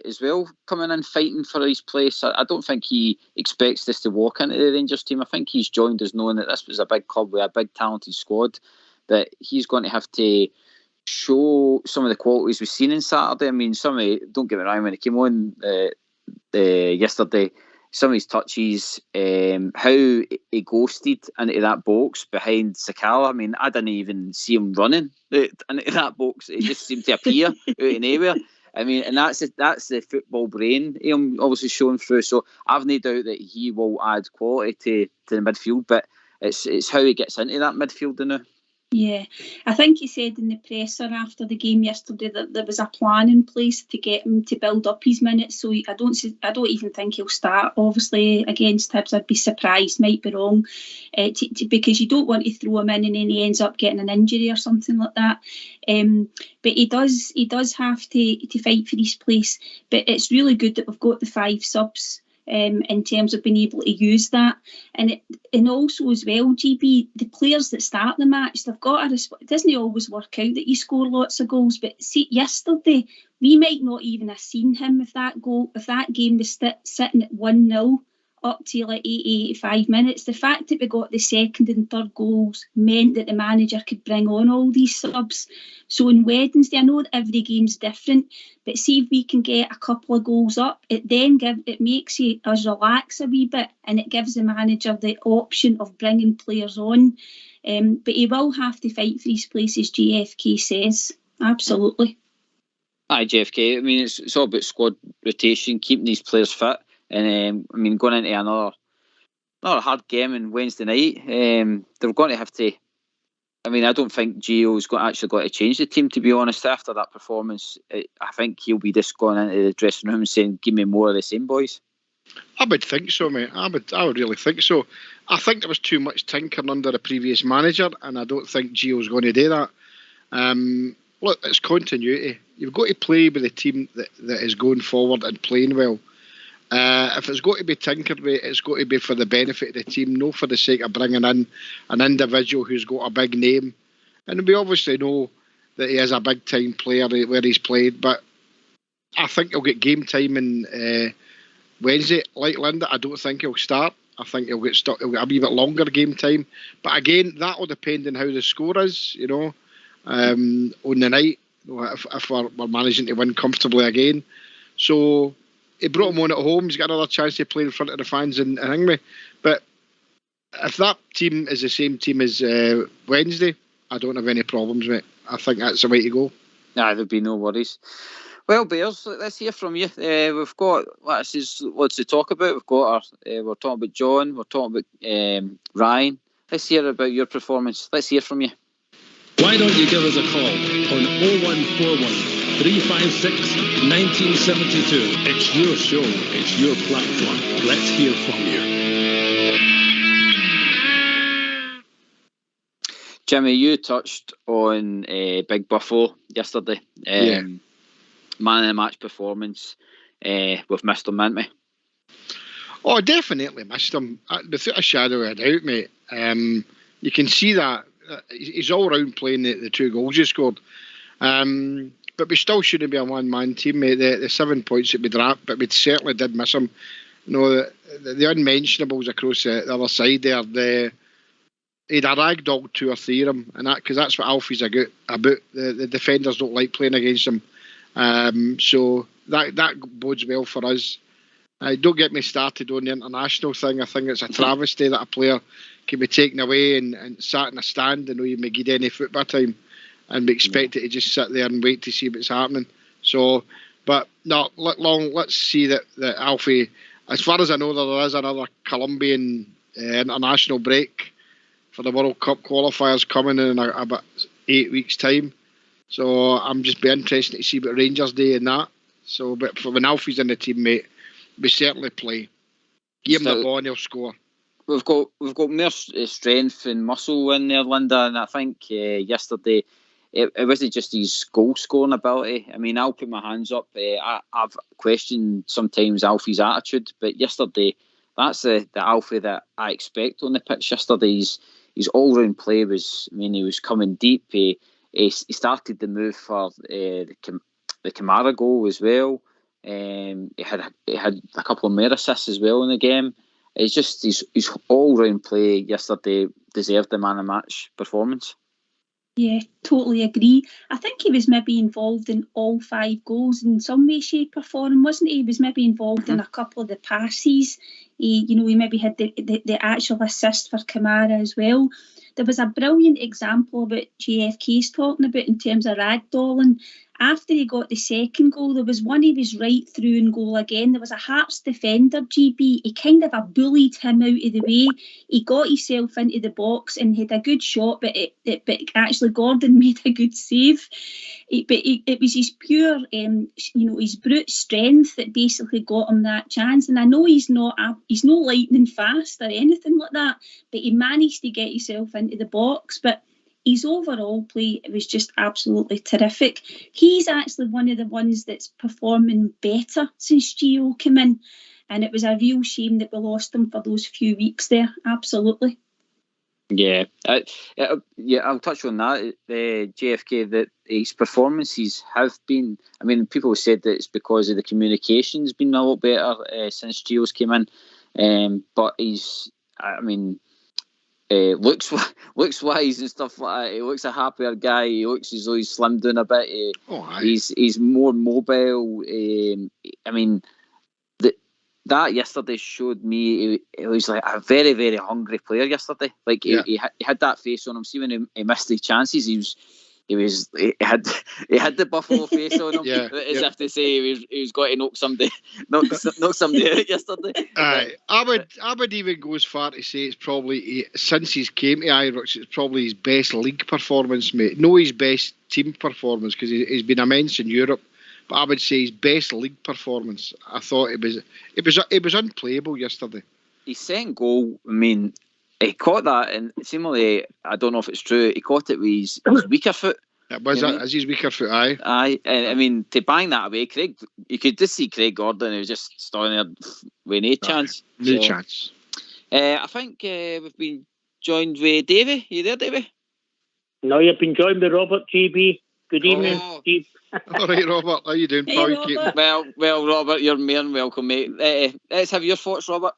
as well, coming in fighting for his place. I don't think he expects this to walk into the Rangers team. I think he's joined us knowing that this was a big club with a big talented squad, that he's going to have to show some of the qualities we've seen on Saturday. I mean, don't get me wrong, when he came on yesterday, some of his touches, how he ghosted into that box behind Sakala. I mean, I didn't even see him running into that box. He just seemed to appear out of nowhere. I mean, and that's the football brain I'm obviously showing through. So I've no doubt that he will add quality to the midfield, but it's how he gets into that midfield now.
Yeah, I think he said in the presser after the game yesterday that there was a plan in place to get him to build up his minutes. So I don't even think he'll start. Obviously against Hibs, I'd be surprised. Might be wrong, because you don't want to throw him in and then he ends up getting an injury or something like that. But he does have to fight for his place. But it's really good that we've got the 5 subs. In terms of being able to use that, and also as well, GB, the players that start the match, they've got it doesn't always work out that you score lots of goals, but see, yesterday we might not even have seen him if that game was sitting at 1-0 up to like 85 minutes. The fact that we got the second and third goals meant that the manager could bring on all these subs. So on Wednesday, I know that every game's different, but see if we can get a couple of goals up, it makes us relax a wee bit, and it gives the manager the option of bringing players on. But he will have to fight for his place, as JFK says. Absolutely.
Aye, JFK. I mean, it's all about squad rotation, keeping these players fit. And I mean, going into another hard game on Wednesday night, they're going to have to. I mean, I don't think Gio's got to change the team, to be honest. After that performance, I think he'll be just going into the dressing room saying, "Give me more of the same, boys."
I would think so, mate. I would really think so. I think there was too much tinkering under the previous manager, and I don't think Gio's going to do that. Look, it's continuity. You've got to play with the team that is going forward and playing well. If it's got to be tinkered with, it's got to be for the benefit of the team, not for the sake of bringing in an individual who's got a big name. And we obviously know that he is a big time player where he's played, but I think he'll get game time in Wednesday. Like Linda, I don't think he'll start. I think he'll get stuck. He'll get a wee bit longer game time. But again, that will depend on how the score is, on the night, if we're managing to win comfortably again. So he brought him on at home. He's got another chance to play in front of the fans in Hingme. But if that team is the same team as Wednesday, I don't have any problems, mate. I think that's the way to go.
Nah, there'll be no worries. Well, Bears, let's hear from you. We've got lots to talk about. We've got we're talking about John. We're talking about Ryan. Let's hear about your performance. Let's hear from you.
Why don't you give us a call on 0141 356 1972? It's your show. It's your platform. Let's hear from you.
Jimmy, you touched on Big Buffalo yesterday. Man of the match performance. We've missed him, haven't we?
Oh, definitely missed him. Without a shadow of a doubt, mate. You can see that. He's all round playing the 2 goals he scored. But we still shouldn't be a one-man team, mate. The 7 points that we dropped, but we certainly did miss him. The unmentionables across the other side there. He'd a ragdoll 2 or 3 of them, and because that's what Alfie's about. The defenders don't like playing against him. So that bodes well for us. Don't get me started on the international thing. I think it's a travesty that a player can be taken away and sat in a stand and no you may get any football time and be expected to just sit there and wait to see what's happening. So, but no, let's see that Alfie, as far as I know, there is another Colombian international break for the World Cup qualifiers coming in about 8 weeks' time. So I'm just be interested to see what Rangers do in that. So, but for when Alfie's in the team, mate, we certainly play. Give him the ball and he'll score.
We've got more strength and muscle in there, Linda, and I think yesterday it wasn't just his goal scoring ability. I mean, I'll put my hands up. I've questioned sometimes Alfie's attitude, but yesterday that's the Alfie that I expect on the pitch. Yesterday his all round play was. I mean, he was coming deep. He started the move for the Kamara goal as well. He had a couple of more assists as well in the game. It's just his all round play yesterday deserved the man of match performance.
Yeah, totally agree. I think he was maybe involved in all 5 goals in some way, shape or form, wasn't he? He was maybe involved in a couple of the passes. He maybe had the actual assist for Kamara as well. There was a brilliant example of what JFK's talking about in terms of ragdolling. After he got the second goal, there was one he was right through in goal again. There was a Hearts defender, GB. He kind of bullied him out of the way. He got himself into the box and had a good shot, but actually Gordon made a good save. It was his pure, his brute strength that basically got him that chance. And I know he's no lightning fast or anything like that, but he managed to get himself into the box. But his overall play, it was just absolutely terrific. He's actually one of the ones that's performing better since Gio came in. And it was a real shame that we lost him for those few weeks there. Absolutely.
Yeah. I'll touch on that. JFK, that his performances have been, I mean, people have said that it's because of the communication's been a lot better since Gio's came in. But he's, I mean, looks wise and stuff like that. He looks a happier guy. He looks as though he's slimmed down a bit. He's more mobile. I mean, that yesterday showed me he was like a very, very hungry player yesterday. Like he had that face on him. See when he missed the chances, he had the Buffalo face on him, as if to say he was going to knock somebody out yesterday.
I would even go as far to say it's probably since he's came to Ibrox, it's probably his best league performance, mate. No, his best team performance because he's been immense in Europe, but I would say his best league performance. I thought it was unplayable yesterday.
His second goal, I mean, he caught that, and seemingly, I don't know if it's true, he caught it with his weaker foot.
It was as his weaker foot, aye.
Aye, I mean, to bang that away, Craig, you could just see Craig Gordon, he was just standing there with no chance.
No chance.
I think we've been joined with Davey. Are you there, Davey?
No, you've been joined by Robert, GB. Good evening, Steve.
All right, Robert, how you doing, pal?
Well, Robert, you're more than welcome, mate. Let's have your thoughts, Robert.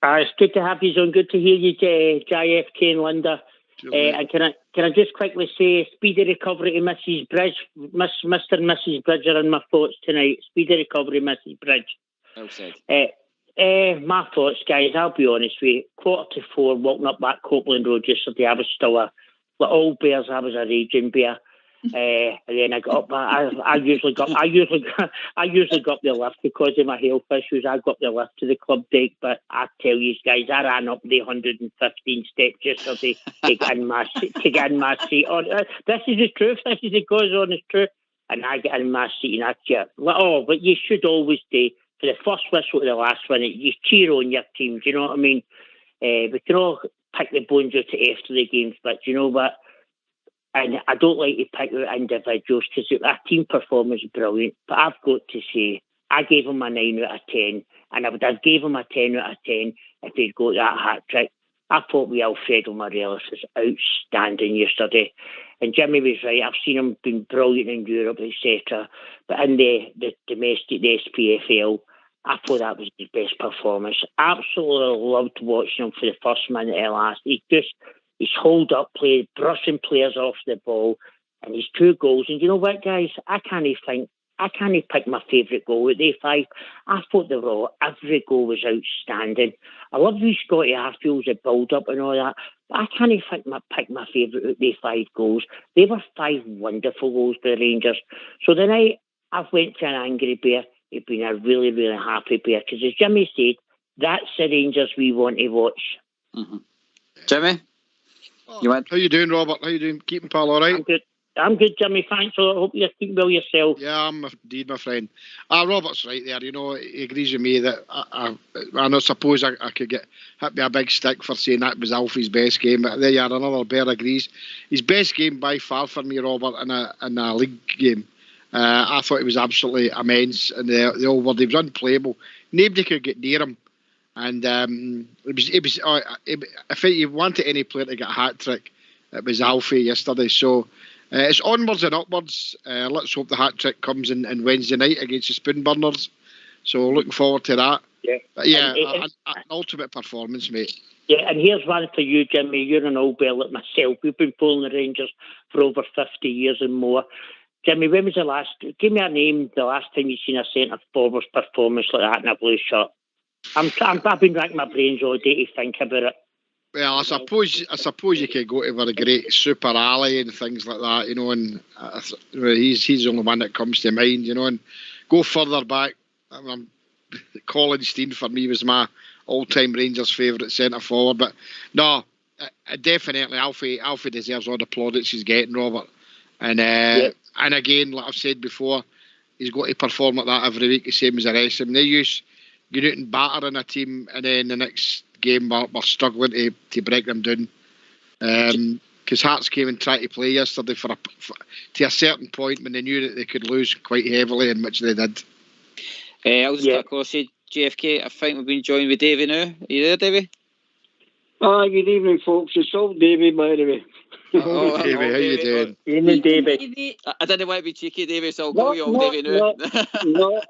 It's good to have you on. Good to hear you, JFK and Linda. And can I just quickly say, speedy recovery to Mrs. Bridge, Mr. and Mrs. Bridge are in my thoughts tonight. Speedy recovery, Mrs. Bridge.
Well said.
My thoughts, guys, I'll be honest with you. 3:45, walking up that Copeland Road yesterday, I was still like all bears, I was a raging bear. And then I got up. I usually got up the lift because of my health issues. I got up the lift to the club deck, but I tell you guys, I ran up the 115 steps yesterday to get in my seat. This is the truth. This is the God's honest truth. And I get in my seat and I cheer. But you should always do, for the first whistle to the last one, you cheer on your team. Do you know what I mean? We can all pick the bones out after the games, but you know what? And I don't like to pick out individuals because our team performance is brilliant. But I've got to say, I gave him a 9 out of 10, and I would have gave him a 10 out of 10 if he'd got that hat trick. I thought with Alfredo Morelos was outstanding yesterday. And Jimmy was right. I've seen him been brilliant in Europe, etc. But in the domestic, the SPFL, I thought that was his best performance. Absolutely loved watching him for the first minute and last. He's hold up play, brushing players off the ball, and his 2 goals. And you know what, guys? I can't pick my favourite goal at day 5. I thought every goal was outstanding. I love you, Scotty Arfield's the build up and all that, but I can't pick my favourite at day 5 goals. They were 5 wonderful goals by the Rangers. So the night I went to an angry bear, he'd been a really, really happy bear because, as Jimmy said, that's the Rangers we want to watch.
Mm-hmm. Jimmy?
How you doing, Robert? How you doing? Keeping pal all right?
I'm good, Jimmy. Thanks. I hope you're keeping well yourself.
Yeah, I'm indeed, my friend. Robert's right there. You know, he agrees with me that I suppose I could get hit me a big stick for saying that was Alfie's best game, but there you are, another bear agrees. His best game by far for me, Robert, in a league game. I thought he was absolutely immense, and the old word, he was unplayable. Nobody could get near him. And if you wanted any player to get a hat trick, it was Alfie yesterday. So it's onwards and upwards. Let's hope the hat trick comes in Wednesday night against the Spoonburners. So looking forward to that.
Yeah,
but yeah, an ultimate performance, mate.
Yeah, and here's one for you, Jimmy. You're an old bell like myself. We've been following the Rangers for over 50 years and more. Jimmy, when was the last? Give me a name. The last time you seen a centre forward's performance like that in a blue shirt. I've been racking my brains all day to think about it.
Well, I suppose you could go to the great Super Ali and things like that, you know, and he's the only one that comes to mind, you know, and go further back. Colin Steen for me was my all-time Rangers favourite centre forward, but no, definitely Alfie deserves all the plaudits he's getting, Robert, and again, like I've said before, he's got to perform like that every week, the same as the rest of them. They use Newton battering a team, and then the next game we're struggling to break them down. Because Hearts came and tried to play yesterday to a certain point when they knew that they could lose quite heavily, in which they did.
I'll just cut across you, JFK. I think we've been joined with Davey now. Are you there, Davey?
Good evening, folks. It's all Davey, by the way.
Davey, how you doing?
Evening, Davey.
I didn't want to be cheeky, Davey, so I'll call you all Davey now.
No.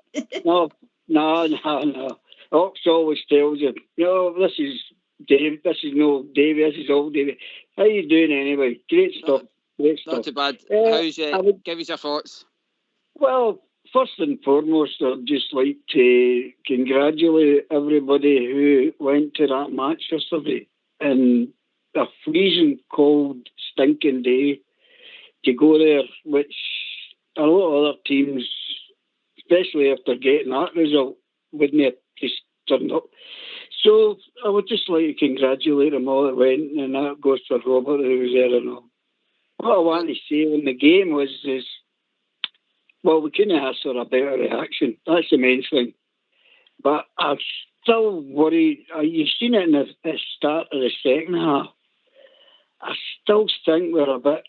Ox always tells you, this is Dave, this is no Davey, this is old Davey. How you doing anyway? Great stuff.
Not too bad. How's give us your thoughts?
Well, first and foremost, I'd just like to congratulate everybody who went to that match yesterday. And a freezing cold, stinking day to go there, which a lot of other teams, especially after getting that result, wouldn't have just turned up. So I would just like to congratulate them all that went, and that goes for Robert who was there and all. What I want to say in the game was, we couldn't ask for a better reaction. That's the main thing. But I'm still worried. You've seen it in the start of the second half. I still think we're a bit...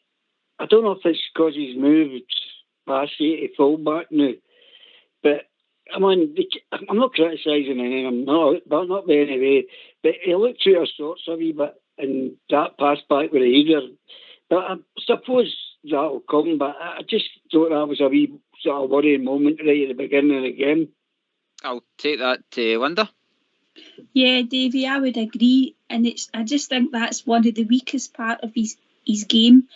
I don't know if it's because he's moved Bassey to full-back now, but I mean, I'm not criticising anyone, not by any way, but he looked through our sorts a wee bit and that pass back with the header. But I suppose that'll come, but I just thought that was a wee sort of worrying moment right at the beginning of the game.
I'll take that to Linda.
Yeah, Davey, I would agree, and I just think that's one of the weakest part of his game.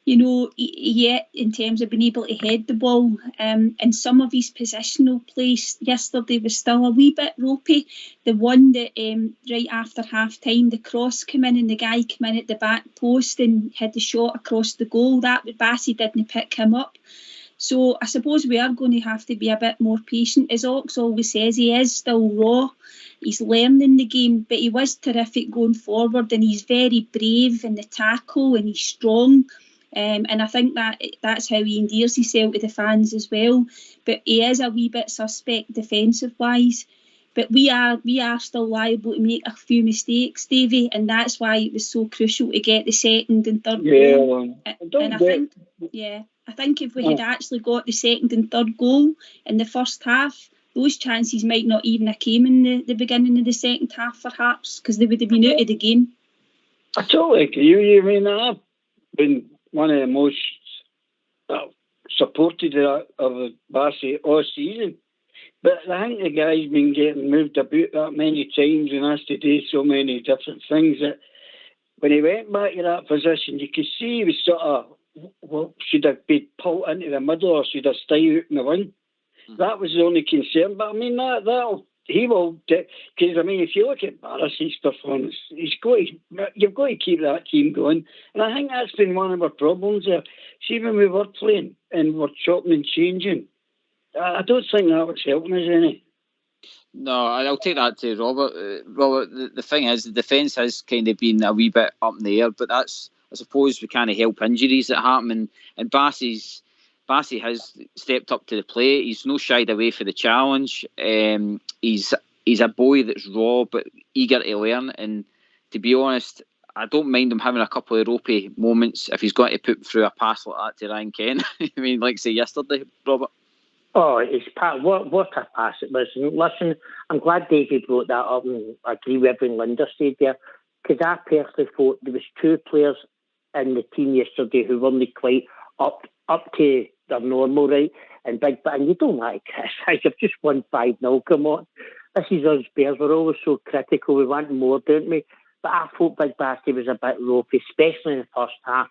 You know, yet in terms of being able to head the ball, and some of his positional play yesterday was still a wee bit ropey. The one that right after half time, the cross came in and the guy came in at the back post and had the shot across the goal. That Bassey didn't pick him up. So I suppose we are going to have to be a bit more patient. As Ox always says, he is still raw. He's learning the game, but he was terrific going forward, and he's very brave in the tackle, and he's strong. And I think that's how he endears himself to the fans as well. But he is a wee bit suspect defensive-wise. But we are still liable to make a few mistakes, Davey, and that's why it was so crucial to get the second and third goal. And I think if we had actually got the second and third goal in the first half, those chances might not even have came in the beginning of the second half, perhaps, because they would have been out of the game.
I totally agree with you. I mean, I've been one of the most supported of Bassey all season. But I think the guy's been getting moved about that many times and has to do so many different things that when he went back to that position, you could see he was sort of, should have been pulled into the middle or should have stayed out in the wing? That was the only concern. But I mean, he will, because I mean, if you look at Barisi's performance, you've got to keep that team going. And I think that's been one of our problems there. See, when we were playing and we're chopping and changing, I don't think that was helping us any.
No, I'll take that to Robert. Robert, the thing is, the defence has kind of been a wee bit up in the air, but that's, I suppose, we can't help injuries that happen. And Bassey has stepped up to the plate. He's no shied away for the challenge. He's a boy that's raw but eager to learn. And to be honest, I don't mind him having a couple of ropey moments if he's got to put through a pass like that to Ryan Kent. I mean, like say yesterday, Robert.
Oh, it's what a pass it was. And listen, I'm glad David brought that up, and I agree with everything Linda said there, because I personally thought there was two players in the team yesterday who weren't quite up to their normal, right? And you don't like to criticise. You've just won 5-0. Come on, this is us Bears. We're always so critical. We want more, don't we? But I thought Big Bassey was a bit ropey, especially in the first half.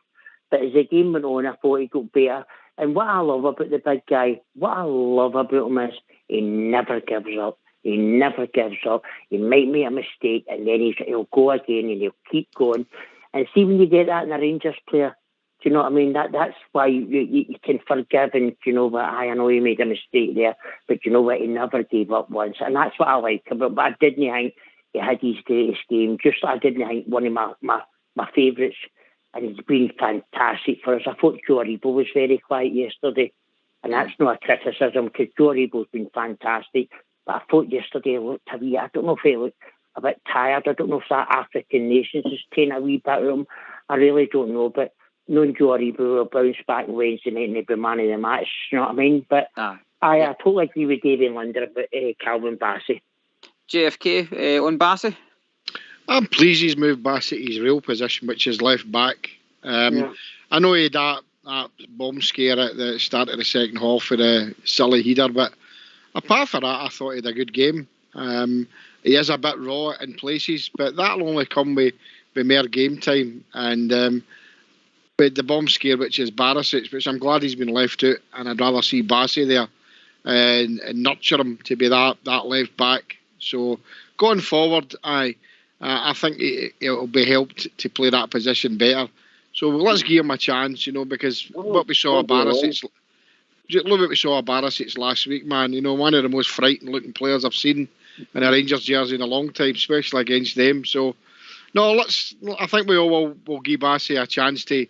But as the game went on, I thought he got better. And what I love about the big guy, what I love about him is he never gives up. He never gives up. He might make a mistake and then he'll go again and he'll keep going. And see, when you get that in a Rangers player, do you know what I mean? That's why you can forgive and, you know what, I know he made a mistake there, but you know what, he never gave up once. And that's what I like about him. But I didn't think he had his greatest game. Just I didn't think one of my favourites. And he's been fantastic for us. I thought Joe Aribo was very quiet yesterday. And that's not a criticism, because Joe Aribo's been fantastic. But I thought yesterday he looked a wee, I don't know if he looked a bit tired. I don't know if that African nations is taking a wee bit of him. I really don't know. But knowing Joe Aribo will bounce back Wednesday night and he'll be man of the match. You know what I mean? But I totally agree with David Linder about Calvin Bassey.
JFK on Bassey?
I'm pleased he's moved Bassey to his real position, which is left back. I know he had that bomb scare at the start of the second half for the silly header, but apart from that, I thought he had a good game. He is a bit raw in places, but that'll only come with more game time. And with the bomb scare, which is Barisic, which I'm glad he's been left out, and I'd rather see Bassey there and nurture him to be that left back. So going forward, I think it'll be helped to play that position better. So let's give him a chance, you know, because what we saw at Barisic, look what we saw at Barisic last week, man. You know, one of the most frightened looking players I've seen in a Rangers jersey in a long time, especially against them. So no, I think we all will give Bassey a chance to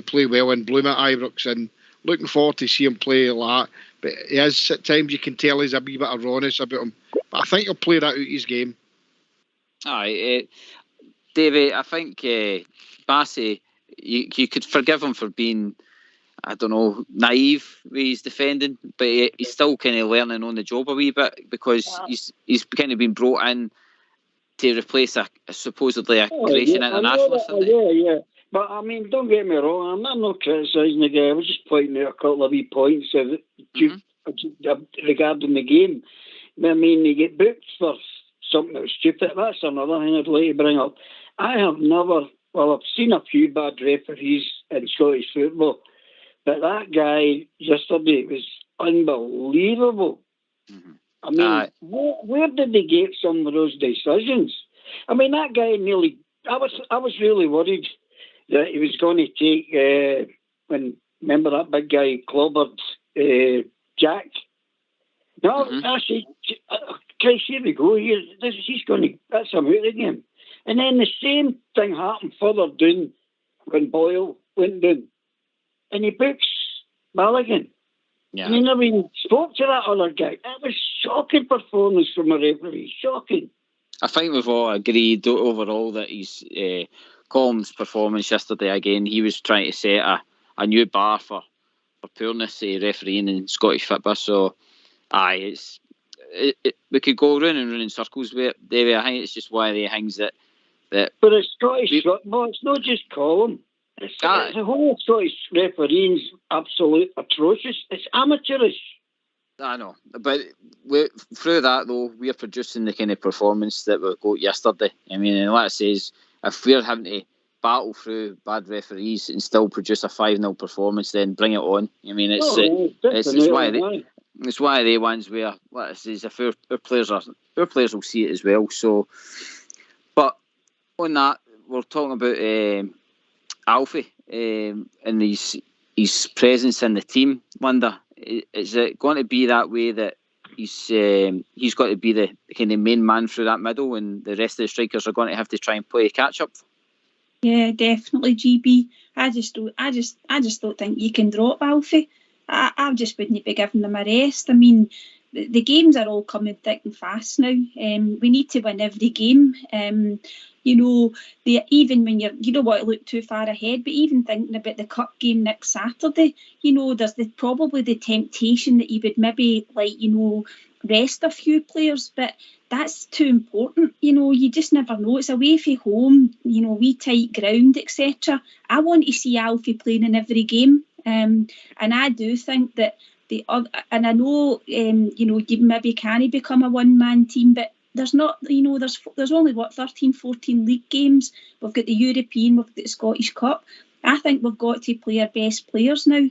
play well and bloom at Ibrox, and looking forward to see him play like that. But he is, at times you can tell he's a wee bit of rawness about him. But I think he'll play that out his game.
Aye, Davey, I think Bassey, you could forgive him for being, I don't know, naive with his defending, but he's still kind of learning on the job a wee bit, because he's kind of been brought in to replace a supposedly a Croatian internationalist.
Yeah. But I mean, don't get me wrong, I'm not criticising the guy. I was just pointing out a couple of wee points regarding the game. I mean, they get booked for something that was stupid. That's another thing I'd like to bring up. I have never, well, I've seen a few bad referees in Scottish football, but that guy yesterday was unbelievable.
Mm-hmm.
I mean, where did they get some of those decisions? I mean, that guy nearly, I was really worried that he was going to take, remember that big guy clobbered Jack? No, actually, Christ, here we go. He's going to, that's him out of the game. And then the same thing happened further down when Boyle went down. And he books Mulligan.
Yeah.
And he never even spoke to that other guy. That was shocking performance from a referee. Shocking.
I think we've all agreed overall that his Colm's performance yesterday, again, he was trying to set a new bar for poorness refereeing in Scottish football. So, we could go round and round in circles with it, Davey. I think it's just one of the things that.
But it's Scottish football. It's not just Colm. It's the whole Scottish refereeing's absolute atrocious. It's amateurish.
I know, but through that though, we're producing the kind of performance that we got yesterday. I mean, and like I says, if we're having to battle through bad referees and still produce a 5-0 performance, then bring it on. I mean, it's one of the ones where, like I says, if our players will see it as well. So, but on that, we're talking about Alfie and his presence in the team. Linda, is it going to be that way that he's got to be the kind of main man through that middle, and the rest of the strikers are going to have to try and play catch up?
Yeah, definitely, GB. I just don't think you can drop Alfie. I just wouldn't be giving them a rest. I mean, the games are all coming thick and fast now. We need to win every game. Even when you don't want to look too far ahead, but even thinking about the cup game next Saturday, there's probably the temptation that you would maybe rest a few players, but that's too important. You just never know. It's away from home, wee tight ground, etc. I want to see Alfie playing in every game, and I do think that and I know, you maybe can become a one-man team, but there's not, there's only 13, 14 league games. We've got the European, we've got the Scottish Cup. I think we've got to play our best players now.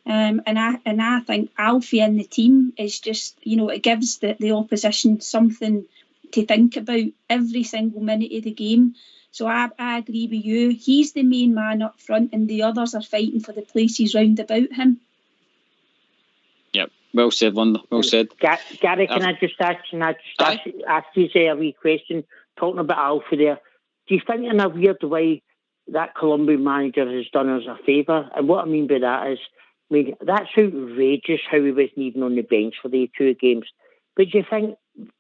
And I think Alfie in the team is just, it gives the opposition something to think about every single minute of the game. So I agree with you. He's the main man up front, and the others are fighting for the places round about him.
Yep, well said, Linda. Well said.
Gary, can I just ask you a wee question? Talking about Alfie there, do you think in a weird way that Colombian manager has done us a favour? And what I mean by that is, that's outrageous how he wasn't even on the bench for the 2 games. But do you think,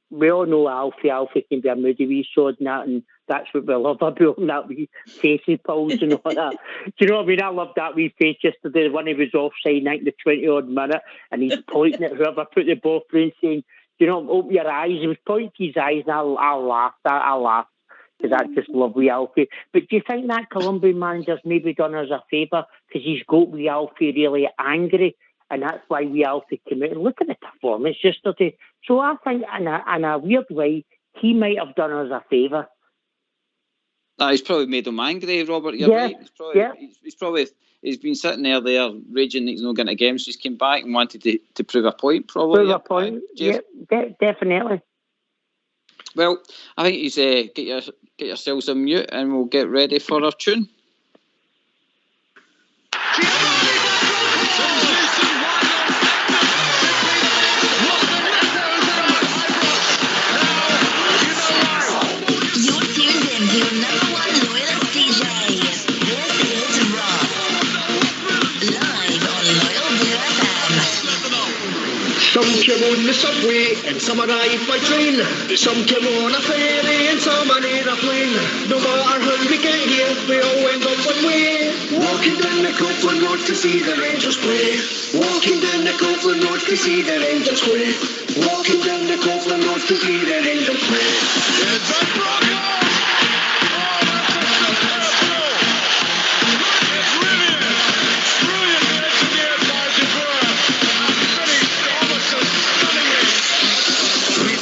we all know Alfie can be a moody wee sod and that, and that's what we love about him, that wee facey pulls and all that. Do you know what I mean? I loved that wee face yesterday when he was offside, the 20-odd minute, and he's pointing at whoever put the ball through and saying, open your eyes. He was pointing to his eyes, and I laughed. Because I just love wee Alfie. But do you think that Colombian manager's maybe done us a favour because he's got wee Alfie really angry, and that's why wee Alfie came out and look at the performance yesterday? So I think in a weird way, he might have done us a favour.
He's probably made him angry, Robert. You're right. He's been sitting there raging that he's not getting a game, so he's came back and wanted to prove a point, probably.
Prove a point, definitely.
Well, I think he's get yourselves a mute, and we'll get ready for our tune.
You're tuned in to your #1 loyalist DJ. This is Rob, live on Loyal Blue FM.
Some came on the subway and some arrived by train. Some came on a ferry and some on an aeroplane. No matter how we get here, we all end up one way. Walking down the Copeland Road to see the Rangers play. Walking down the Copeland Road to see the Rangers play. Walking down the Copeland Road to see the Rangers play. It's a program! We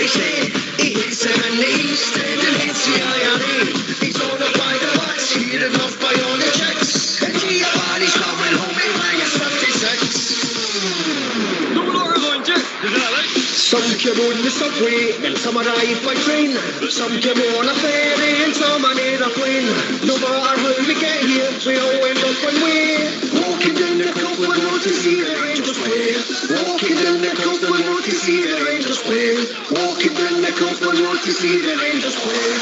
say. He hits them in the east end and hits the IRA. He's on up by the butts, heated off by all the chicks. And Giovanni's coming home in minus 56.
No longer going to. Is that right?
Some came on the subway and some arrived by train. Some came on a ferry and some on an aeroplane. No matter how we get here, we all end up one way. Walking down the Copeland Road to see the Rangers play. Walking down the Copeland Road to see the Rangers play. Walking down the Copeland Road to see the Rangers play.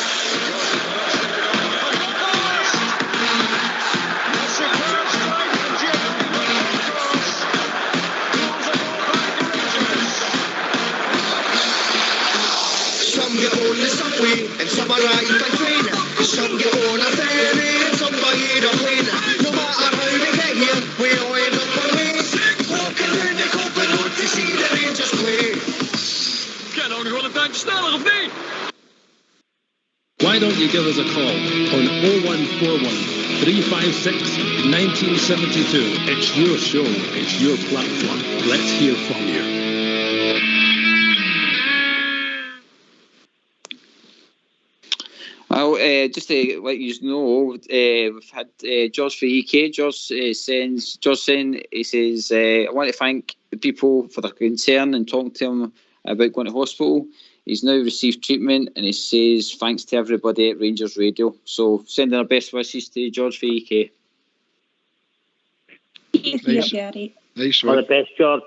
Get on the subway and some arrive by train. Some get on a ferry and some by aeroplane. No matter how we get here, we all end up one way. Walking down the Copeland Road to see the Rangers play.
Get on, go to bank, sneller of me. Why don't you give us a call on 0141 356 1972? It's your show, it's your platform. Let's hear from you.
Well, just to let you know, we've had George for EK. George saying, he says, I want to thank the people for their concern and talking to him about going to hospital. He's now received treatment and he says thanks to everybody at Rangers Radio. So sending our best wishes to George for EK.
Nice. Nice one.
All the best, George.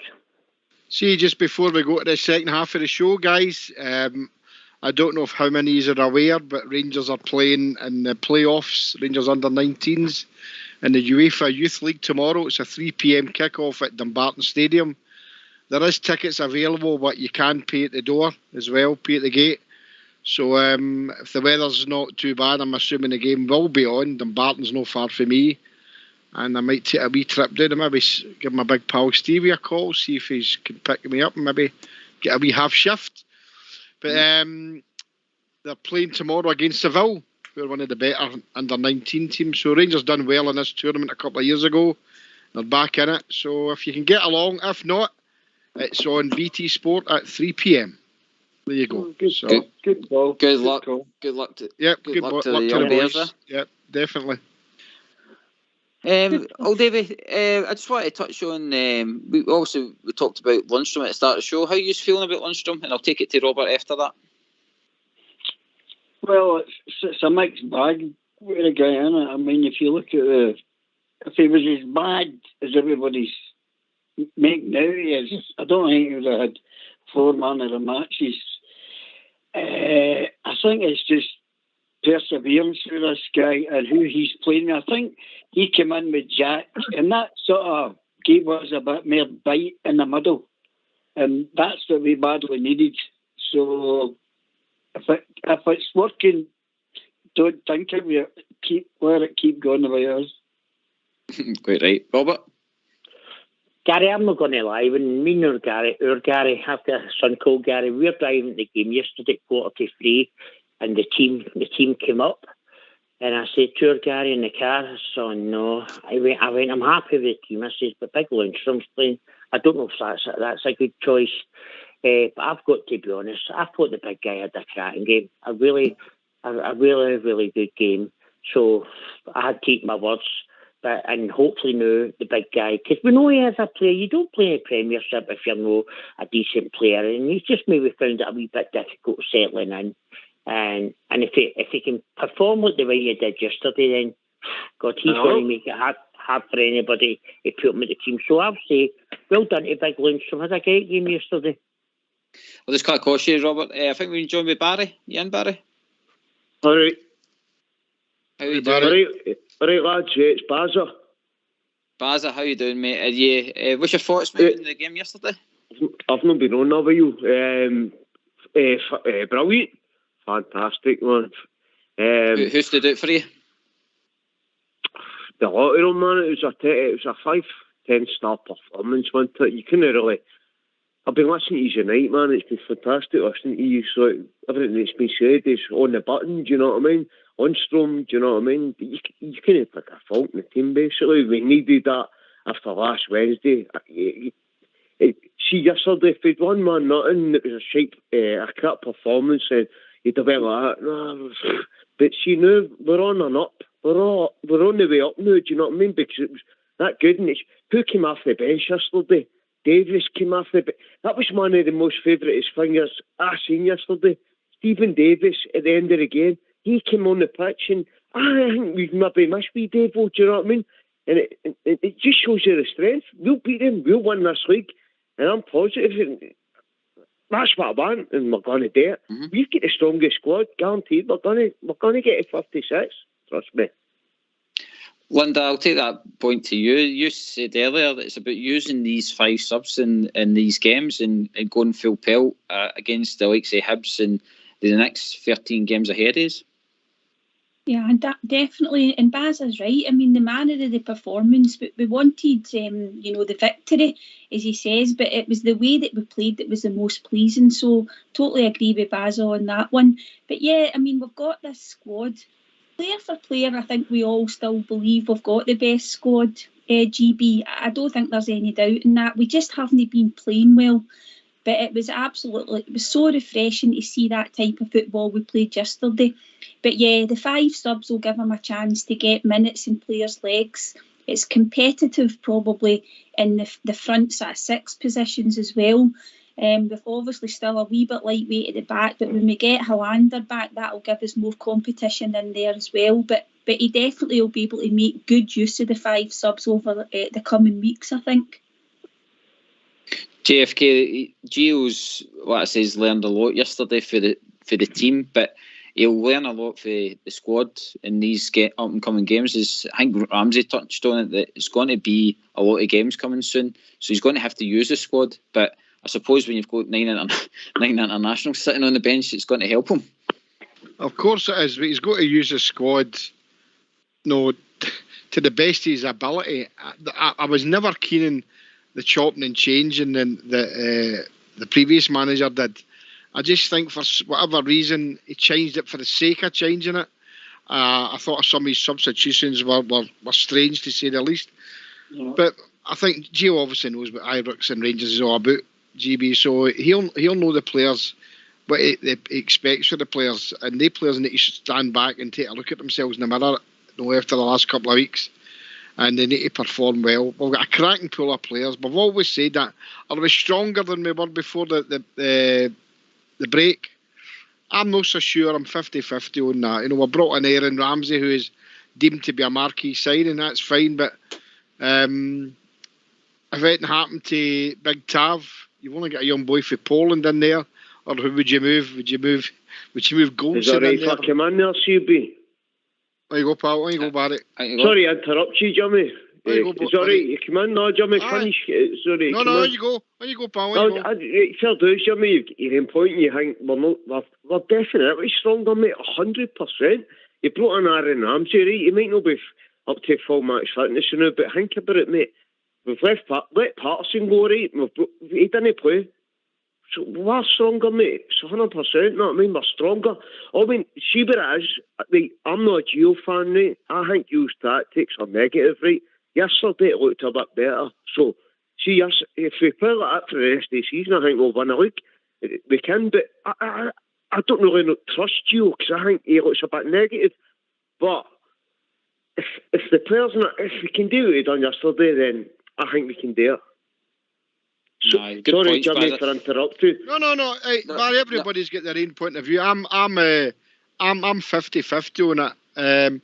See, just before we go to the second half of the show, guys, I don't know if how many of you are aware, but Rangers are playing in the playoffs, Rangers under-19s, in the UEFA Youth League tomorrow. It's a 3 p.m. kick-off at Dumbarton Stadium. There is tickets available, but you can pay at the door as well, pay at the gate. So if the weather's not too bad, I'm assuming the game will be on. Dumbarton's not far from me. And I might take a wee trip down and maybe give my big pal Stevie a call, see if he can pick me up and maybe get a wee half shift. But they're playing tomorrow against Seville, who are one of the better under-19 teams. So Rangers done well in this tournament a couple of years ago. They're back in it. So if you can get along, if not, it's on BT Sport at 3 p.m. There you go.
Good ball.
Good luck. Good luck to.
Yep.
Good luck to
the
young
boys.
Bears.
Yep, definitely.
Davey, I just want to touch on. We talked about Lundstram at the start of the show. How are you feeling about Lundstram? And I'll take it to Robert after that.
Well, it's a mixed bag with a guy in it. I mean, if you look at if he was as bad as everybody's making now he is, I don't think he would have had 4 man of the matches. I think it's just perseverance with this guy and who he's playing. I think he came in with Jack and that sort of gave us a bit more bite in the middle, and that's what we badly needed. So if it's working, don't think of it. Let it keep going the way it is.
Quite right, Robert.
Gary, I'm not going to lie. When me and Gary, I've got a son called Gary, we were driving the game yesterday at 2:45, and the team came up, and I said to Gary in the car, I said, oh, no, I went, I'm happy with the team. I said, but big Lundstram's playing. I don't know if that's a good choice, but I've got to be honest, I thought the big guy had a cracking game. A really good game. So I had to take my words. And hopefully now the big guy, because we know he is a player. You don't play a Premiership if you're not a decent player, and he's just maybe found it a wee bit difficult settling in. And if he can perform like the way he did yesterday, then God, he's going to make it hard for anybody to put him in the team. So I'll say, well done to Big Lundstram. Had a great game yesterday.
I'll just cut across you, Robert. I think we're joined with Barry. You in, Barry?
All right.
How you doing?
All right, lads. Yeah, it's Bazza.
Bazza, how you doing, mate? Are you, what's your thoughts, mate, in the game yesterday?
I've not been on over you. Brilliant. Fantastic, man.
Who stood out for you?
The lot of them, man. It was a 5-10 star performance, wasn't it? You couldn't really... I've been listening to you tonight, man. It's been fantastic listening to you. So everything that's been said is on the button, do you know what I mean? Lundstram, do you know what I mean? You can't pick a fault in the team, basically. We needed that after last Wednesday. see yesterday, if we'd won 1-0, it was a crap performance, and you'd have been like that. No, but see, now we're on and up. We're on the way up now, do you know what I mean? Because it was that good. And who came off the bench yesterday? Davis came off the bench. That was one of the most favourite fingers I seen yesterday. Stephen Davis at the end of the game. He came on the pitch, and I think we've maybe missed wee Dave, do you know what I mean? And it just shows you the strength. We'll beat them. We'll win this league. And I'm positive. That's what I want, and we're going to do it.
Mm-hmm.
We've got the strongest squad, guaranteed. We're going to get to 56. Trust me.
Linda, I'll take that point to you. You said earlier that it's about using these 5 subs in these games and going full pelt against the likes of Hibs and the next 13 games ahead is.
Yeah, and definitely, and Baz is right. I mean, the manner of the performance, we wanted, the victory, as he says, but it was the way that we played that was the most pleasing. So, totally agree with Baz on that one. But yeah, I mean, we've got this squad. Player for player, I think we all still believe we've got the best squad, GB. I don't think there's any doubt in that. We just haven't been playing well. But it was so refreshing to see that type of football we played yesterday. But yeah, the 5 subs will give them a chance to get minutes in players' legs. It's competitive probably in the front sort of 6 positions as well. We've obviously still a wee bit lightweight at the back, but when we get Hollander back, that'll give us more competition in there as well. But he definitely will be able to make good use of the 5 subs over the coming weeks, I think.
JFK, Gio's, what I says, learned a lot yesterday for the team, but he'll learn a lot for the squad in these up and coming games. I think Ramsey touched on it, that it's going to be a lot of games coming soon, so he's going to have to use the squad. But I suppose when you've got 9 internationals sitting on the bench, it's going to help him.
Of course it is, but he's got to use the squad, to the best of his ability. I was never keen on the chopping and changing the previous manager did. I just think for whatever reason he changed it for the sake of changing it. I thought some of his substitutions were strange, to say the least. Yeah. But I think Gio obviously knows what Ibrox and Rangers is all about, GB. So he'll know the players, what he expects for the players, and the players need to stand back and take a look at themselves in the mirror. After the last couple of weeks, and they need to perform well. We've got a cracking pool of players. We've always said that. Are we stronger than we were before the break? I'm not so sure. I'm 50-50 on that. We brought in Aaron Ramsey, who is deemed to be a marquee signing. That's fine, but if anything happened to Big Tav, you've only got a young boy from Poland in there. Or who would you move? Would you move Goldson?
Is that right for come in there, CB?
There you go, pal. There you go, Barry.
Sorry, I interrupt you, Jimmy. Sorry, you come in now, Jimmy. Finish. Sorry.
No, you go. There you go, pal.
Fair dues, Jimmy. You're in point. You think we're definitely stronger, mate. 100%. You brought in Aaron Ramsey, right? You might not be up to full match fitness now, but think about it, mate. We've let Patterson go, right? He didn't play. So we're stronger, mate. It's 100%, know what I mean? We're stronger. I mean, see what it is. I'm not a Gio fan, right? I think Gio's tactics are negative, right? Yesterday it looked a bit better. So, see, yes, if we play like that for the rest of the season, I think we'll win a league. We can, but I don't really trust Gio because I think he looks a bit negative. But if the players, if we can do what we done yesterday, then I think we can do it. Sorry, Jimmy, for interrupting.
No. Hey, Barry, everybody's got their own point of view. I'm 50-50 on it.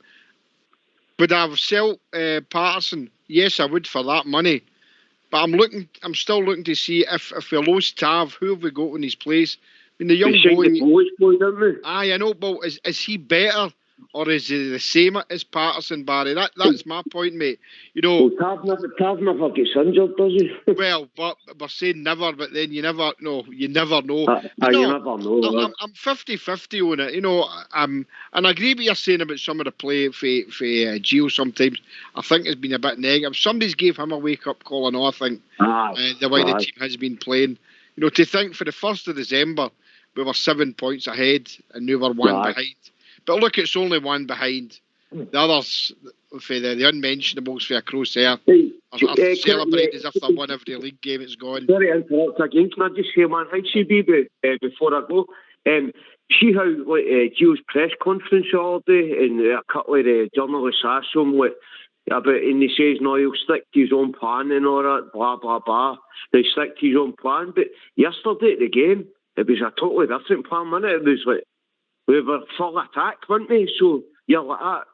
Would I have sold Patterson? Yes, I would for that money. But I'm still looking to see if we lost Tav, who have we got in his place? I mean, the young boy,
didn't we?
Aye, I know, but is he better? Or is he the same as Patterson, Barry? That's my point, mate.
Well, Tav never gets injured, does he?
Well, but we're saying never, but then you never know. You never know.
You never know.
I'm 50-50 on it. And I agree with you saying about some of the play for Gio sometimes. I think it's been a bit negative. Somebody's gave him a wake-up call, I think, the way the team has been playing. To think for the 1st of December, we were 7 points ahead, and now we're 1 behind. But look, it's only 1 behind. The others, for the unmentionables, for a Crosshair, Or celebrate as if they won every league game it's gone.
Sorry to interrupt again. Can I just say, man, hi CB, before I go. See how Gio's press conference all day and a couple of the journalists asked him and he says, no, he'll stick to his own plan and all that, blah, blah, blah. They stick to his own plan. But yesterday at the game, it was a totally different plan, wasn't it? It was like, we were full attack, weren't we? So you're like that.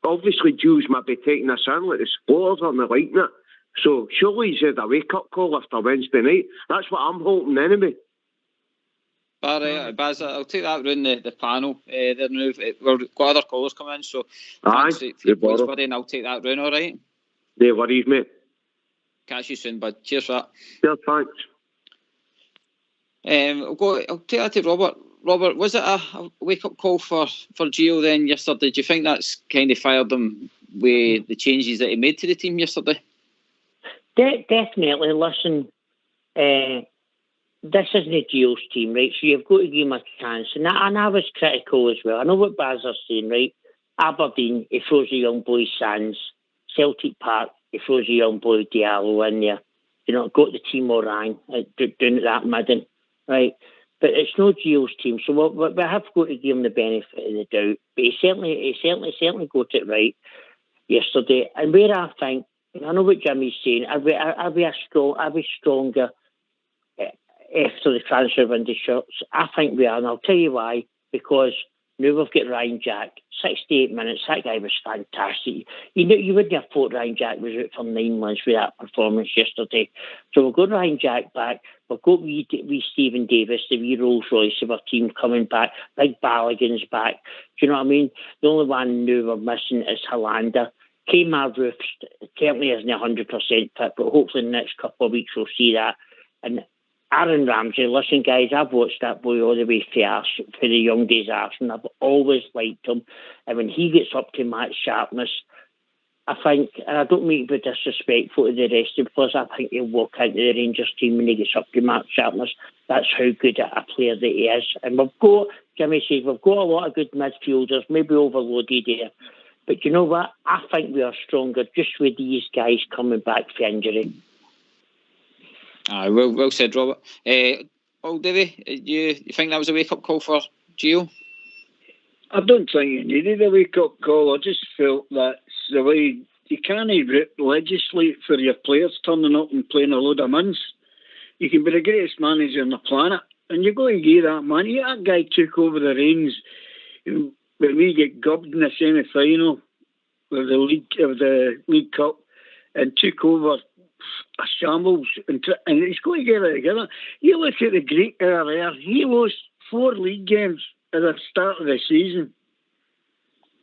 Obviously, Gio's might be taking this in, like the supporters aren't liking it. So surely he's had a wake-up call after Wednesday night. That's what I'm hoping anyway.
Baz, I'll take that round the panel there now. We've got other callers coming in, so thanks for your voice, buddy, and I'll take that round, all right?
No worries, mate.
Catch you soon, bud. Cheers for that.
Yeah, thanks.
I'll take that to Robert. Robert, was it a wake-up call for Gio then yesterday? Do you think that's kind of fired him with the changes that he made to the team yesterday?
Definitely. Listen, this isn't Gio's team, right? So you've got to give him a chance. And I was critical as well. I know what Baz are saying, right? Aberdeen, he throws a young boy Sands. Celtic Park, he throws a young boy Diallo in there. Got the team Orang doing that midden, right? But it's not Gio's team, so we have got to give him the benefit of the doubt. But he certainly got it right yesterday. And where I think, I know what Jimmy's saying, are we stronger after the transfer window shuts? I think we are, and I'll tell you why. Because now we've got Ryan Jack, 68 minutes. That guy was fantastic. You wouldn't have thought Ryan Jack was out for 9 months with that performance yesterday. So we've got Ryan Jack back. We've got wee Stephen Davis, the wee Rolls Royce of our team coming back. Big Balogun's back. Do you know what I mean? The only one new we're missing is Hollander. Kmart Roofs certainly isn't 100% fit, but hopefully in the next couple of weeks we'll see that. And Aaron Ramsey, listen guys, I've watched that boy all the way for the young days Arsenal. I've always liked him. And when he gets up to match sharpness, I think, and I don't mean to be disrespectful to the rest of the players, I think he'll walk into the Rangers team when he gets up to match sharpness. That's how good a player that he is. And Jimmy says, we've got a lot of good midfielders, maybe overloaded there. But you know what? I think we are stronger just with these guys coming back for injury.
Well said, Robert. Davey, you think that was a wake-up call for Gio?
I don't think you needed a wake-up call. I just felt that the way you can't legislate for your players turning up and playing a load of months. You can be the greatest manager on the planet, and you're going to give that man. That guy took over the reins when we get gubbed in the semi-final of the League Cup and took over a shambles, and he's going to get it together. You look at the Greek era there, he lost 4 league games at the start of the season,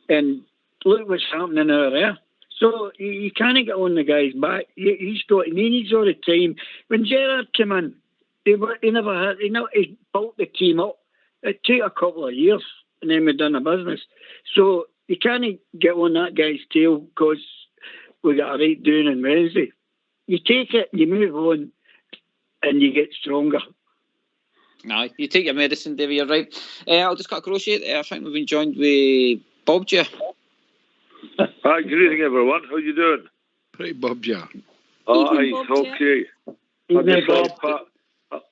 and look what's happening over there. So you can't get on the guy's back. He needs all the time. When Gerrard came in, he built the team up. It took a couple of years, and then we done the business. So you can't get on that guy's tail because we got a right doing on Wednesday. You take it, you move on, and you get stronger.
No, you take your medicine, Davey, you're right. I'll just cut across you. I think we've been joined with Bob J.
Hi, good evening, everyone. How you doing?
Pretty Bob J.
Hi, okay.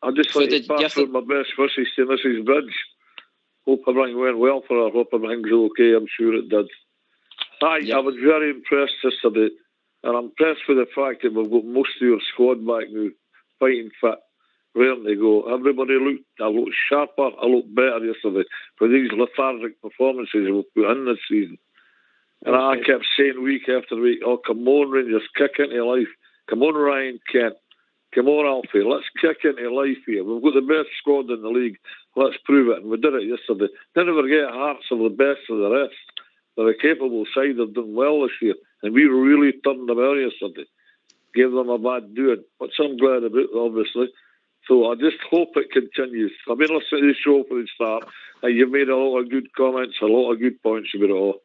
I just like to pass on my best wishes to Mrs. Bridge. Hope everything went well for her. Hope everything's okay. I'm sure it did. Hi, I was very impressed yesterday. And I'm impressed with the fact that we've got most of your squad back now, fighting fit, raring to go. Everybody looked a lot sharper, a lot better yesterday for these lethargic performances we've put in this season. And I kept saying week after week, oh, come on, Rangers, kick into life. Come on, Ryan Kent. Come on, Alfie, let's kick into life here. We've got the best squad in the league. Let's prove it. And we did it yesterday. Never forget Hearts are the best of the rest. They're a capable side. They've done well this year. And we really turned them out yesterday. Gave them a bad doing. Which I'm glad about, obviously. So I just hope it continues. I've been listening to the show from the start. And you've made a lot of good comments, a lot of good points about it all.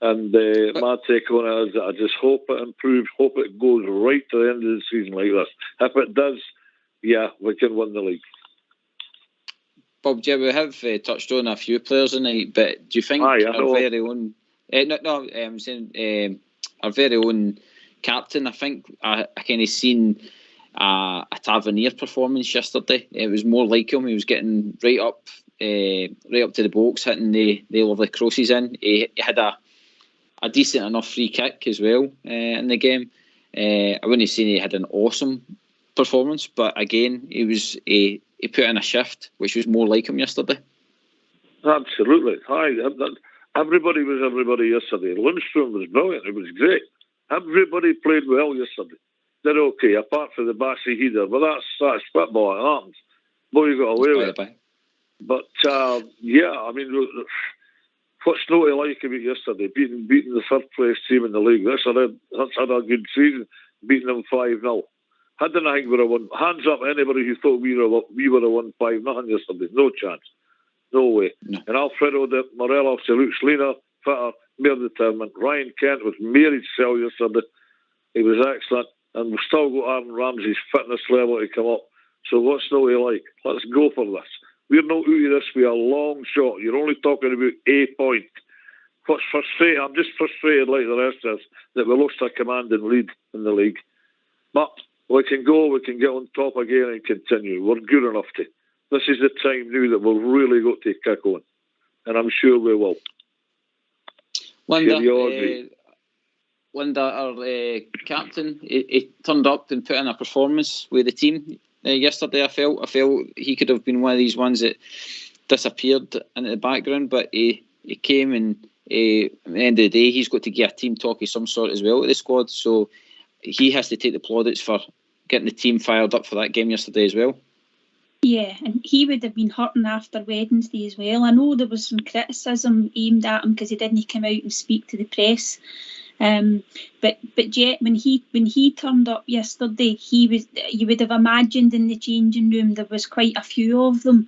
And my take on it is that I just hope it improves, hope it goes right to the end of the season like this. If it does, yeah, we can win the league.
Bob, we have touched on a few players tonight, but do you think our very own... I'm saying our very own captain, I think I kind of seen a Tavernier performance yesterday. It was more like him. He was getting right up to the box, hitting the lovely crosses in. He had a decent enough free kick as well in the game. I wouldn't say he had an awesome performance, but again, he put in a shift, which was more like him yesterday.
Absolutely. Everybody was everybody yesterday. Lundstram was brilliant. It was great. Everybody played well yesterday. They're okay, apart from the Bassy header, but that's football. It happens. Boy, you got away with it. But yeah, I mean, what's not to like about yesterday? Beating the third place team in the league. That's had a good season. Beating them 5-0. I didn't think we would have won. Hands up, anybody who thought we would have won 5-0 yesterday. No chance. No way. No. And Alfredo Morelos, he looks leaner, fitter, more determined. Ryan Kent was married cell yesterday. He was excellent. And we've still got Aaron Ramsey's fitness level to come up. So what's not to like? Let's go for this. We're not out of this with a long shot. You're only talking about a point. What's frustrating, I'm just frustrated like the rest of us that we lost a commanding lead in the league. But we can get on top again and continue. We're good enough to. This is the time now that we've really got to kick on. And I'm sure we will.
Linda, our captain, he turned up and put in a performance with the team yesterday. I felt he could have been one of these ones that disappeared into the background, but he came and at the end of the day, he's got to give a team talk of some sort as well to the squad. So he has to take the plaudits for getting the team fired up for that game yesterday as well.
Yeah, and he would have been hurting after Wednesday as well. I know there was some criticism aimed at him because he didn't come out and speak to the press. But yet when he turned up yesterday, you would have imagined in the changing room there was quite a few of them,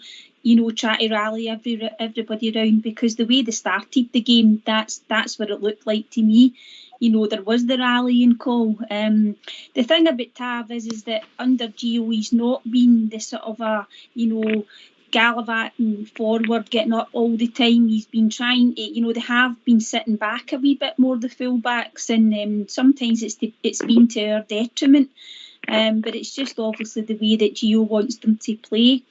trying to rally everybody around, because the way they started the game, that's what it looked like to me. There was the rallying call. The thing about Tav is that under Gio, he's not been the sort of gallivanting forward, getting up all the time. He's been trying to, they have been sitting back a wee bit more, the fullbacks, and sometimes it's been to our detriment. But it's just obviously the way that Gio wants them to play.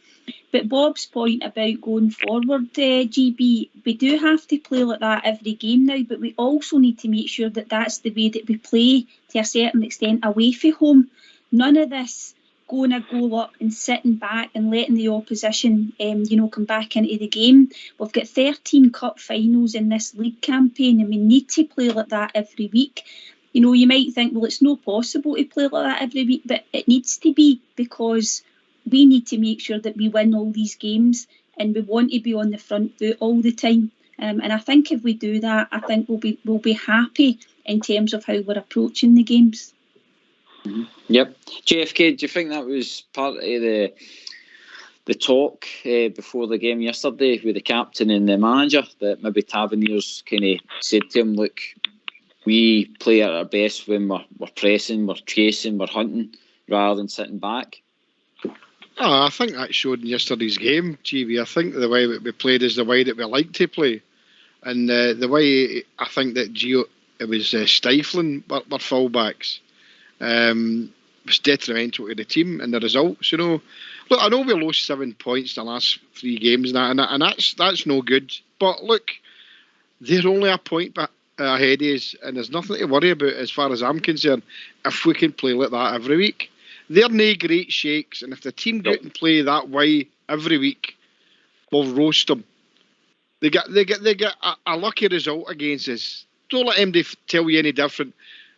But Bob's point about going forward, GB, we do have to play like that every game now, but we also need to make sure that that's the way that we play to a certain extent away from home. None of this going a goal up and sitting back and letting the opposition, come back into the game. We've got 13 cup finals in this league campaign, and we need to play like that every week. You might think, well, it's not possible to play like that every week, but it needs to be, because we need to make sure that we win all these games, and we want to be on the front foot all the time. And I think if we do that, I think we'll be happy in terms of how we're approaching the games.
Mm-hmm. Yep. JFK, do you think that was part of the talk before the game yesterday with the captain and the manager, that maybe Tavernier's kind of said to him, look, we play at our best when we're pressing, we're chasing, we're hunting, rather than sitting back?
I think that showed in yesterday's game, GB. I think the way that we played is the way that we like to play. And the way I think that Gio, it was stifling our fullbacks. Was detrimental to the team and the results, Look, I know we lost 7 points the last 3 games and that's no good. But look, they're only a point ahead of us, and there's nothing to worry about as far as I'm concerned if we can play like that every week. They're no great shakes, and if the team go out and play that way every week, we'll roast them. They get a lucky result against us. Don't let them tell you any different.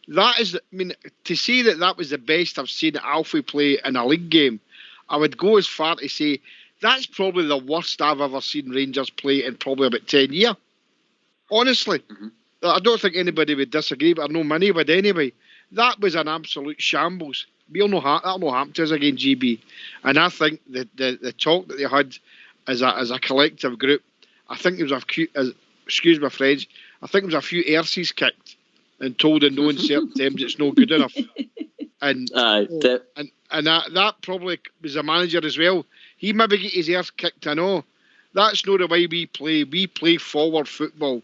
That is, to say that was the best I've seen Alfie play in a league game, I would go as far to say that's probably the worst I've ever seen Rangers play in probably about 10 years. Honestly, I don't think anybody would disagree, but I know many would anyway. That was an absolute shambles. That'll not happen to us again, GB. And I think the talk that they had as a collective group, I think there was excuse my French, I think there was a few arses kicked and told in no uncertain terms it's no good enough. And that probably was a manager as well. He maybe get his arse kicked, I know. That's not the way we play. We play forward football.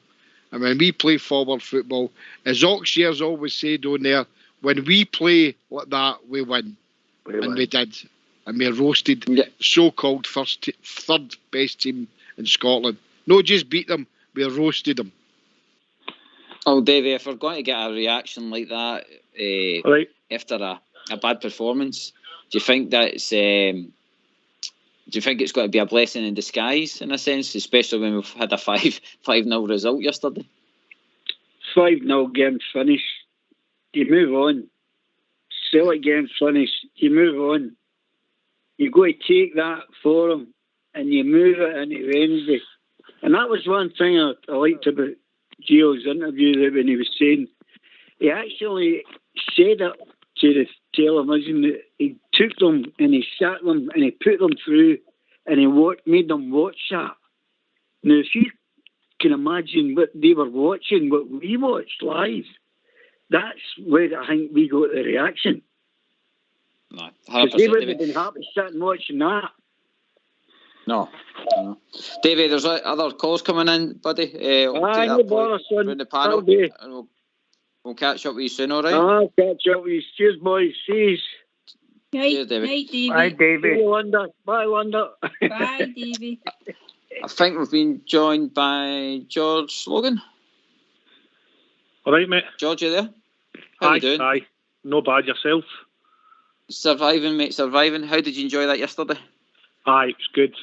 And when we play forward football, as Oxshares always say down there, when we play like that, we win. We did. And we roasted so-called third best team in Scotland. Not just beat them, we roasted them.
Oh, Davey, if we're going to get a reaction like that after a bad performance, do you think that's do you think it's going to be a blessing in disguise in a sense, especially when we've had a 5-0 result yesterday?
5-0 game finish. You move on. Celtic game finish. You move on. You got to take that for them and you move it into Wednesday. And that was one thing I liked about Gio's interview, that when he was saying, he actually said it to the television, that he took them and he sat them and he put them through and he made them watch that. Now, if you can imagine what they were watching, what we watched live, that's where I think we got the reaction.
No,
because they wouldn't have been happy sitting watching that.
No. Davey, there's other calls coming in, buddy.
No bother, son.
The panel, and we'll catch up with you soon, all right?
I'll catch up with you. Cheers, boys. Cheers.
Cheers, Davey.
Night, Davey.
Bye, Davey. Bye, Wanda.
Bye, Davey.
I think we've been joined by George Logan.
All right, mate.
George, you there? How you doing?
Aye. No bad, yourself?
Surviving, mate, surviving. How did you enjoy that yesterday?
Aye, it was good.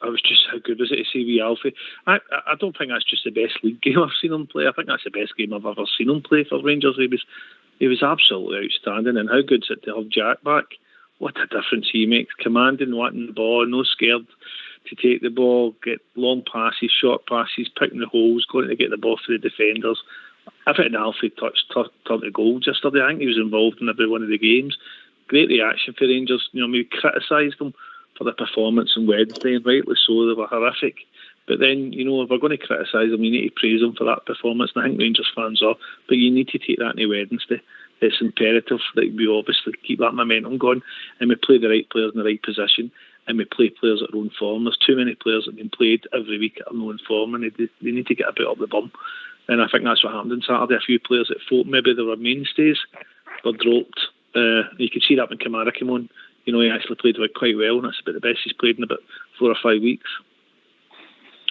I was just, how good was it to see wee Alfie? I don't think that's just the best league game I've seen him play. I think that's the best game I've ever seen him play for Rangers. He was absolutely outstanding, and how good's it to have Jack back? What a difference he makes, commanding, wanting the ball, no scared to take the ball, get long passes, short passes, picking the holes, going to get the ball for the defenders. Everything Alfie turned to goal yesterday. I think he was involved in every one of the games. Great reaction for Rangers. We criticised them for the performance on Wednesday, and rightly so, they were horrific. But then, if we're going to criticise them, you need to praise them for that performance, and I think Rangers fans are. But you need to take that into Wednesday. It's imperative that we obviously keep that momentum going, and we play the right players in the right position, and we play players at their own form. There's too many players that have been played every week at their own form, and they need to get a bit up the bum. And I think that's what happened on Saturday. A few players that thought maybe they were mainstays were dropped. You could see that when Kamara came on. He actually played quite well, and that's about the best he's played in about 4 or 5 weeks.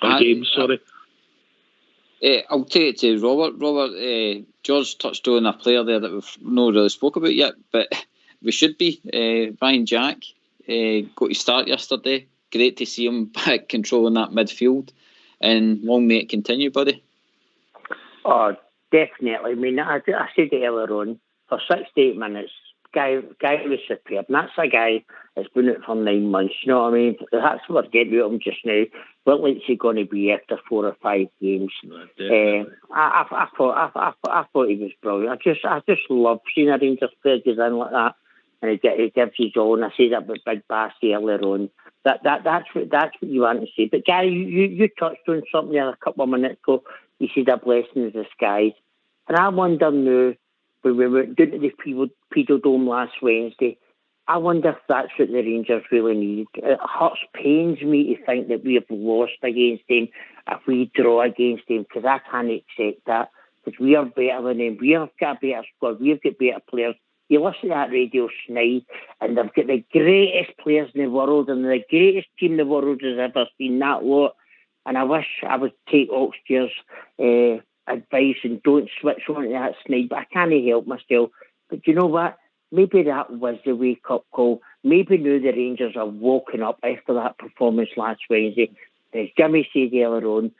Games, sorry.
I'll take it to Robert. Robert, George touched on a player there that we've not really spoke about yet, but we should be. Ryan Jack got his start yesterday. Great to see him back controlling that midfield, and long may it continue, buddy.
Oh, definitely. I mean, I said it earlier on, for 6 to 8 minutes, guy was superb. And that's a guy that's been out for 9 months. You know what I mean? That's what we're getting out of him just now. What length's he going to be after 4 or 5 games? I thought he was brilliant. I just love seeing a Rangers player get in like that, and he gives his all. And I said that about Big Bassy earlier on. That's what you want to see. But Gary, you touched on something there a couple of minutes ago. You said a blessing in disguise, and I wonder now, when we went down to the Pedo Dome last Wednesday, I wonder if that's what the Rangers really need. It pains me to think that we have lost against them, if we draw against them, because I can't accept that, because we are better than them. We have got a better squad, we've got better players. You listen to that radio snide, and they've got the greatest players in the world, and the greatest team the world has ever seen, that lot. And I wish I would take Oxtear's advice and don't switch on to that snide, but I can't help myself. But you know what? Maybe that was the wake-up call. Maybe now the Rangers are woken up after that performance last Wednesday. As Jimmy said earlier on,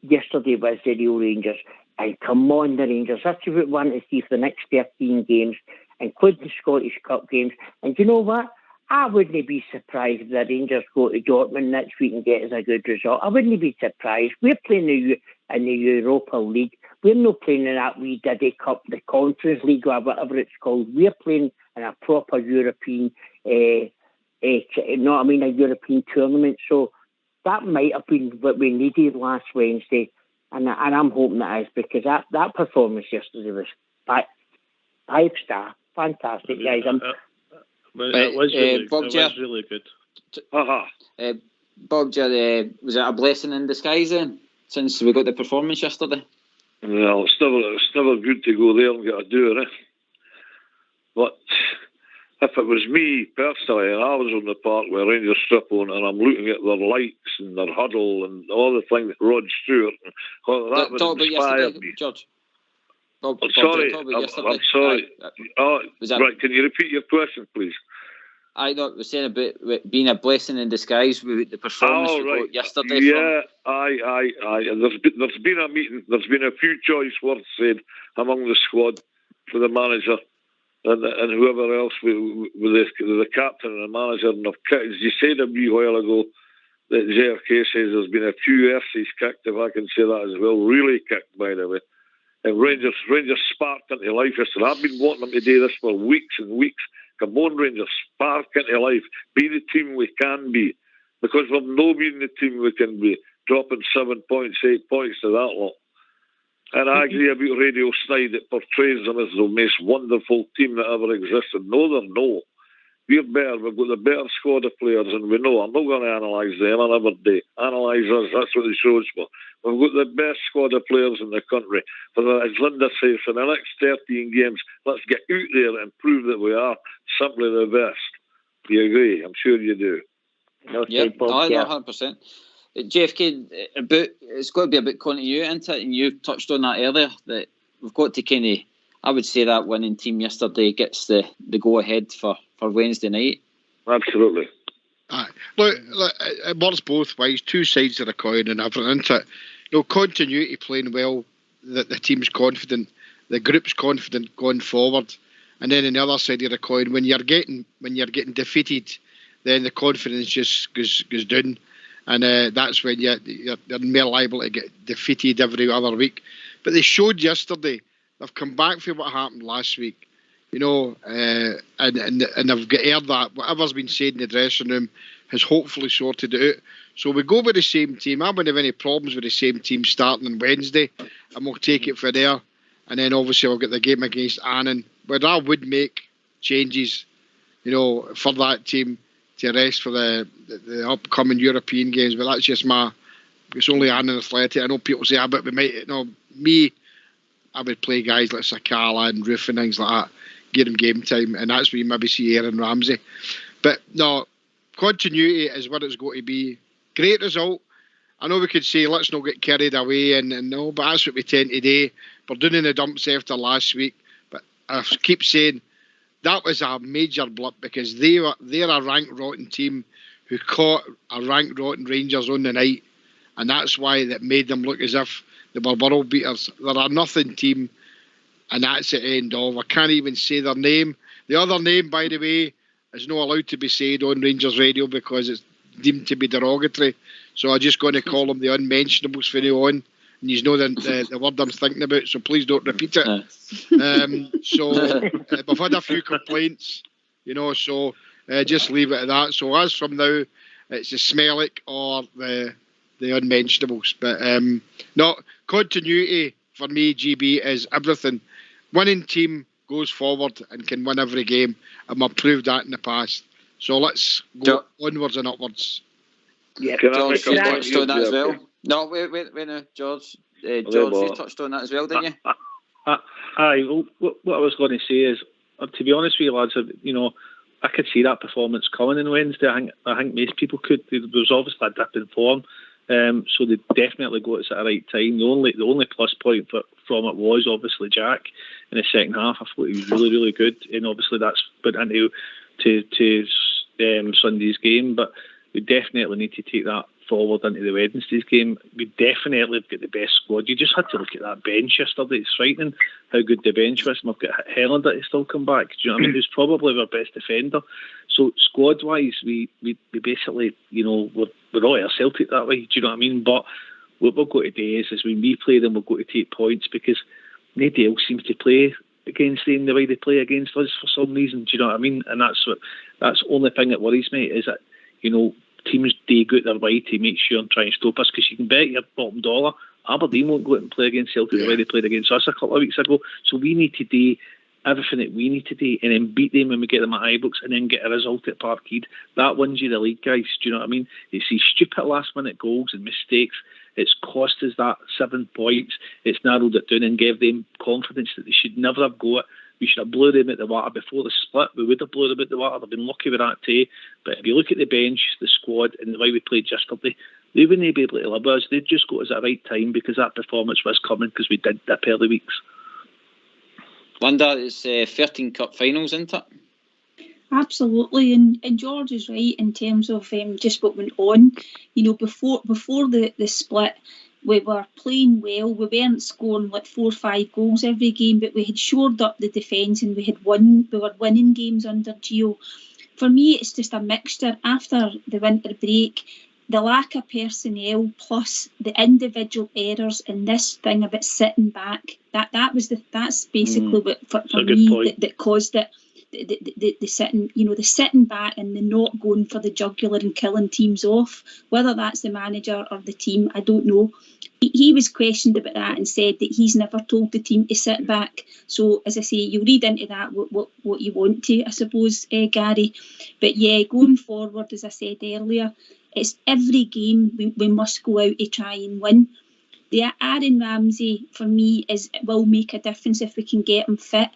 yesterday was the real Rangers. And come on, the Rangers. That's what we want to see for the next 13 games, including Scottish Cup games. And you know what? I wouldn't be surprised if the Rangers go to Dortmund next week and get us a good result. I wouldn't be surprised. We're playing in the Europa League. We're not playing in that wee Diddy Cup, the Conference League, or whatever it's called. We're playing in a proper European, a European tournament. So that might have been what we needed last Wednesday, and I'm hoping that is, because that performance yesterday was 5-star, fantastic, guys.
It was really good.
Bob, was it a blessing in disguise then, since we got the performance yesterday?
Well, it's never good to go there and get a doer, eh? But if it was me personally, and I was on the park with Rangers strip on, and I'm looking at their lights and their huddle and all the things that Rod Stewart, that would inspire me.
George.
I'm sorry. Right, can you repeat your question, please?
I was saying about being a blessing in disguise with the performance we got yesterday.
Yeah, aye. And there's been a meeting. There's been a few choice words said among the squad for the manager and whoever else with the captain and the manager. And as you said a wee while ago, that JFK says there's been a few R's kicked, if I can say that as well. Really kicked, by the way. And Rangers sparked into life yesterday. I've been wanting them to do this for weeks and weeks. Come on, Rangers, spark into life. Be the team we can be. Because we've not been the team we can be. Dropping 7 points, 8 points to that lot. And I agree about Radio Snide. It portrays them as the most wonderful team that ever existed. No, they're no. We're better. We've got the better squad of players, and we know. I'm not going to analyse them another day. Analyse us. That's what the show's for. We've got the best squad of players in the country. As Linda says, for the next 13 games, let's get out there and prove that we are simply the best. Do you agree? I'm sure you do.
Yeah, 100%. JFK, it's got to be about continuity, isn't it? And you touched on that earlier, that we've got to kind of, I would say that winning team yesterday gets the go-ahead for Wednesday night.
Absolutely.
Look, it works both ways, two sides of the coin and everything, isn't it? Continuity playing well, the team's confident, the group's confident going forward, and then on the other side of the coin, when you're getting defeated, then the confidence just goes down, and that's when you're more liable to get defeated every other week. But they showed yesterday they've come back from what happened last week, and they've heard that whatever's been said in the dressing room has hopefully sorted it out. So we go with the same team. I wouldn't have any problems with the same team starting on Wednesday, and we'll take it from there. And then obviously we'll get the game against Annan, but I would make changes, for that team to rest for the upcoming European games. But that's just it's only Annan Athletic. I know people say, but we might, I would play guys like Sakala and Roof and things like that, get them game time, and that's where you maybe see Aaron Ramsey. But no, continuity is what it's going to be. Great result. I know we could say let's not get carried away and no, but that's what we tend to do. We're doing in the dumps after last week, but I keep saying that was a major blip because they're a rank rotten team who caught a rank rotten Rangers on the night, and that's why that made them look as if they were world beaters. They're a nothing team, and that's the end of. I can't even say their name. The other name, by the way, is not allowed to be said on Rangers Radio because it's deemed to be derogatory. So I'm just going to call them the unmentionables from now on. And you know the word I'm thinking about, so please don't repeat it. We've had a few complaints, so just leave it at that. So as from now, it's the Smellick or the unmentionables. But no, continuity for me, GB, is everything. Winning team goes forward and can win every game, and we've proved that in the past. So let's go onwards and upwards.
Yeah, George, you touched on that as well. No, wait, no, George. George, you touched on that as well, didn't you?
Well, what I was going to say is, to be honest with you, lads, I could see that performance coming on Wednesday. I think most people could. There was obviously a dip in form, so they definitely got us at the right time. The only plus point from it was obviously Jack in the second half. I thought he was really, really good, and obviously that's put into Sunday's game. But we definitely need to take that forward into the Wednesday's game. We definitely have got the best squad. You just had to look at that bench yesterday. It's frightening how good the bench was. We've got Helander to still come back. Do you know what I mean? Who's probably our best defender. So squad-wise, we basically, we're all our Celtic that way. Do you know what I mean? But what we've got to do is when we play them, we've got to take points because nobody else seems to play against them the way they play against us for some reason. Do you know what I mean? And that's the only thing that worries me is that, teams do go their way to make sure and try and stop us because you can bet your bottom dollar Aberdeen won't go out and play against Celtic the way they played against us a couple of weeks ago. So we need to do everything that we need to do and then beat them when we get them at Ibrox and then get a result at Parkhead. That wins you the league, guys. Do you know what I mean? It's these stupid last minute goals and mistakes It's cost us that 7 points. It's narrowed it down and gave them confidence that they should never have got it. We should have blew them at the water before the split. We would have blew them at the water. They've been lucky with that too. But if you look at the bench, the squad, and the way we played yesterday, they wouldn't be able to live with us. They'd just got us at the right time because that performance was coming because we did dip early weeks.
Linda, it's 13 cup finals, isn't it?
Absolutely, and George is right in terms of just what went on. Before the split, we were playing well. We weren't scoring like 4 or 5 goals every game, but we had shored up the defence and we were winning games under Gio. For me, it's just a mixture. After the winter break, the lack of personnel plus the individual errors and this thing about sitting back, that's basically what for me that caused it. The sitting back and the not going for the jugular and killing teams off, whether that's the manager or the team, I don't know. He was questioned about that and said that he's never told the team to sit back. So, as I say, you read into that what you want to, I suppose, Gary. But yeah, going forward, as I said earlier, it's every game we must go out to try and win. The Aaron Ramsey, for me, will make a difference if we can get him fit.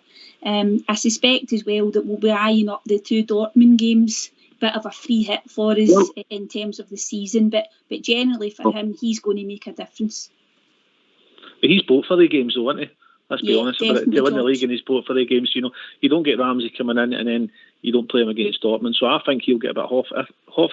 I suspect as well that we'll be eyeing up the 2 Dortmund games. Bit of a free hit for us in terms of the season, but generally for him, he's going to make a difference.
But he's bought for the games, though, isn't he? Let's be honest about it. To win the league and he's bought for the games, you don't get Ramsey coming in and then you don't play him against Dortmund. So I think he'll get about half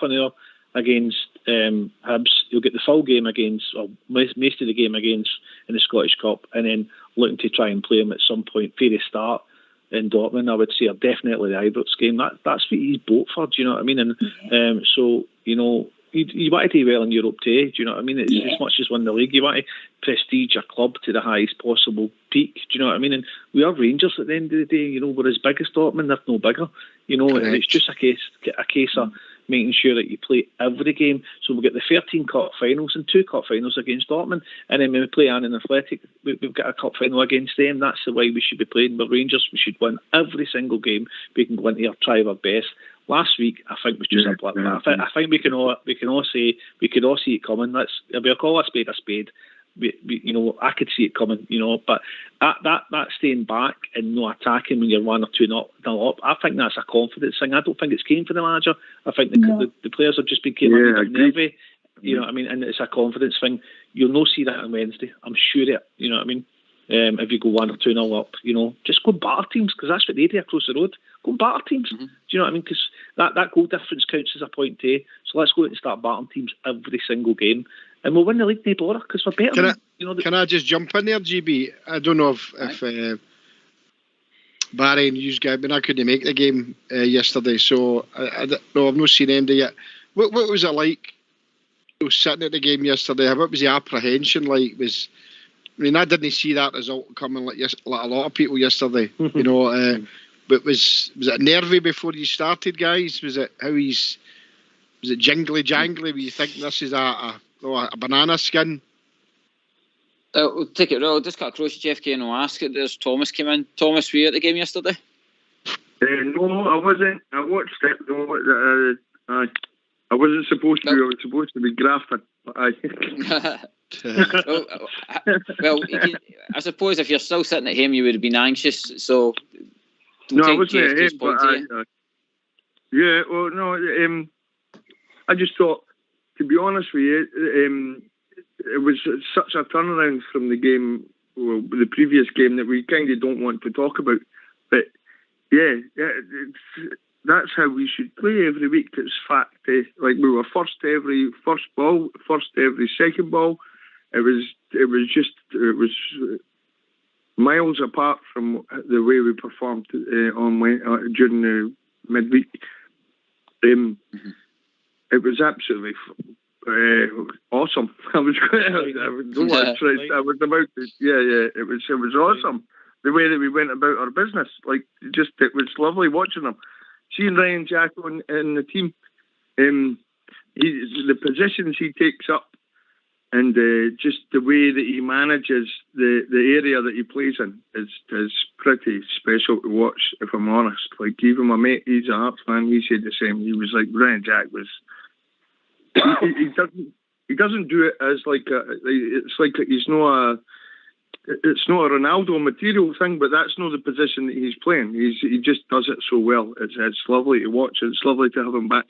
an hour against Hibs. He'll get the full game against, or most of the game against in the Scottish Cup, and then looking to try and play him at some point for the start in Dortmund. I would say definitely the Ibrox game. That's what he's bought for. Do you know what I mean? And so you want to do well in Europe too. Do you know what I mean? It's as much as win the league. You want to prestige your club to the highest possible peak. Do you know what I mean? And we are Rangers at the end of the day. We're as big as Dortmund. They're no bigger. And it's just a case of making sure that you play every game. So we'll get the 13 cup finals and 2 cup finals against Dortmund, and then when we play Annan Athletic, we've got a cup final against them. That's the way we should be playing. But Rangers, we should win every single game. We can go into our try our best. Last week, I think was just a blip. I think we can all say we could all see it coming. If we call a spade a spade. I could see it coming, but that staying back and no attacking when you're 1 or 2 not up, I think that's a confidence thing. I don't think it's keen for the manager. I think the players have just been nervy, you know what I mean, and it's a confidence thing. You'll not see that on Wednesday, I'm sure it, you know what I mean. If you go 1 or 2-0 up, just go and batter teams, because that's what they do across the road. Go and batter teams. Do you know what I mean? Because that goal difference counts as a point too. So let's go out and start battering teams every single game. And we'll win the league, no bother, because we're better.
Can I just jump in there, GB? I don't know if Barry and you guys, I couldn't make the game yesterday, so I don't know. I've not seen Andy yet. What was it like sitting at the game yesterday? What was the apprehension like? I didn't see that result coming like a lot of people yesterday. But was it nervy before you started, guys? Was it jingly jangly? Were you thinking this is a banana skin?
We'll take it. I'll just cut across to JFK and I'll ask it. There's Thomas came in. Thomas, were you at the game yesterday?
No, I wasn't. I watched it. No, I wasn't supposed to. I was supposed to be grafting.
Well, I suppose if you're still sitting at home, you would have been anxious. So
no, I wasn't at home. Well, no. I just thought, to be honest with you, it was such a turnaround from the game, the previous game, that we kind of don't want to talk about. But that's how we should play every week. It's fact. Like we were first every second ball. It was miles apart from the way we performed during the midweek. It was absolutely awesome. It was awesome the way that we went about our business. It was lovely watching them. Seeing Ryan Jack in the team, the positions he takes up, and just the way that he manages the area that he plays in is pretty special to watch, if I'm honest. Like, even my mate, he's a Hearts fan, he said the same. He was like, Ryan Jack was... he doesn't do it as it's like he's not it's not a Ronaldo material thing, but that's not the position that he's playing. He just does it so well. It's lovely to watch. It's lovely to have him back.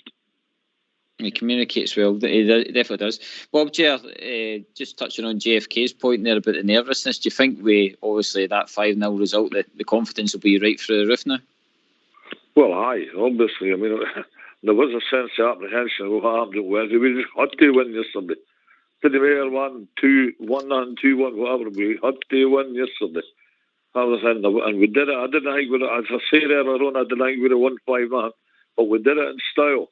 He communicates well. He definitely does. Bob, just touching on JFK's point there about the nervousness, do you think obviously that 5-0 result, the confidence will be right through the roof now?
Well, aye, obviously. I mean, there was a sense of apprehension of what happened at Wednesday. We just had to win yesterday. Didn't matter 1-2, 1-0, 2-1, whatever. We had to win yesterday. And we did it. I didn't think as I said earlier on, I didn't think we'd have won 5-0, but we did it in style.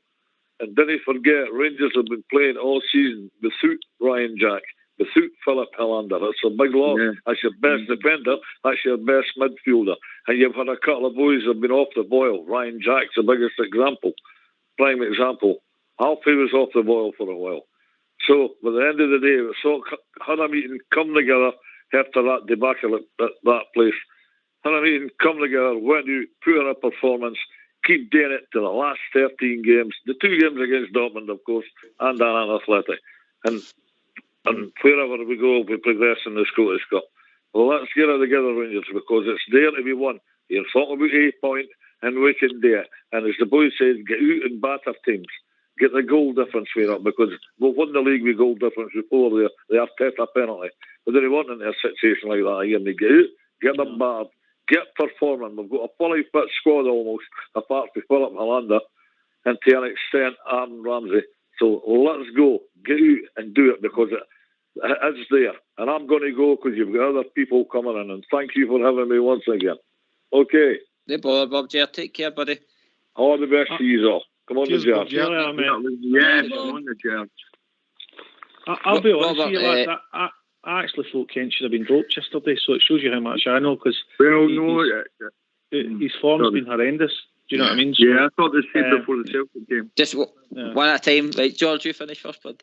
And didn't forget, Rangers have been playing all season without Ryan Jack, without Philip Helander. That's a big loss. Yeah. That's your best defender. That's your best midfielder. And you've had a couple of boys that have been off the boil. Ryan Jack's the biggest example, prime example. Alfie was off the boil for a while. So, by the end of the day, we saw had a meeting come together after that debacle at that place. Had a meeting come together, went out, put in a performance, keep doing it to the last 13 games. The 2 games against Dortmund, of course, and an Athletic. And wherever we go, we progress in the Scottish Cup. Well, let's get it together, Rangers, because it's there to be won. You're talking about 8 points, and we can do it. And as the boys said, get out and batter teams. Get the goal difference way up, because we've won the league with goal difference before the Arteta penalty. But they weren't in a situation like that again. They get out, get them battered, get performing. We've got a fully fit squad almost, apart from Philip Helander, and to an extent Aaron Ramsey. So let's go, get out and do it, because it's there. And I'm going to go because you've got other people coming in. And thank you for having me once again. Okay.
No bother, Bob Ger. Take care, buddy.
All the best to you all. Come on,
cheers,
the
Bob
Ger.
Yes, come on, the Ger.
I'll be honest with you, lads. I actually thought Kent should have been dropped yesterday, so it shows you how much I know, because his form's been horrendous. Do you know what I mean? So,
I thought the same before the Celtic game.
Just one at a time. Right, George, you finish first, bud.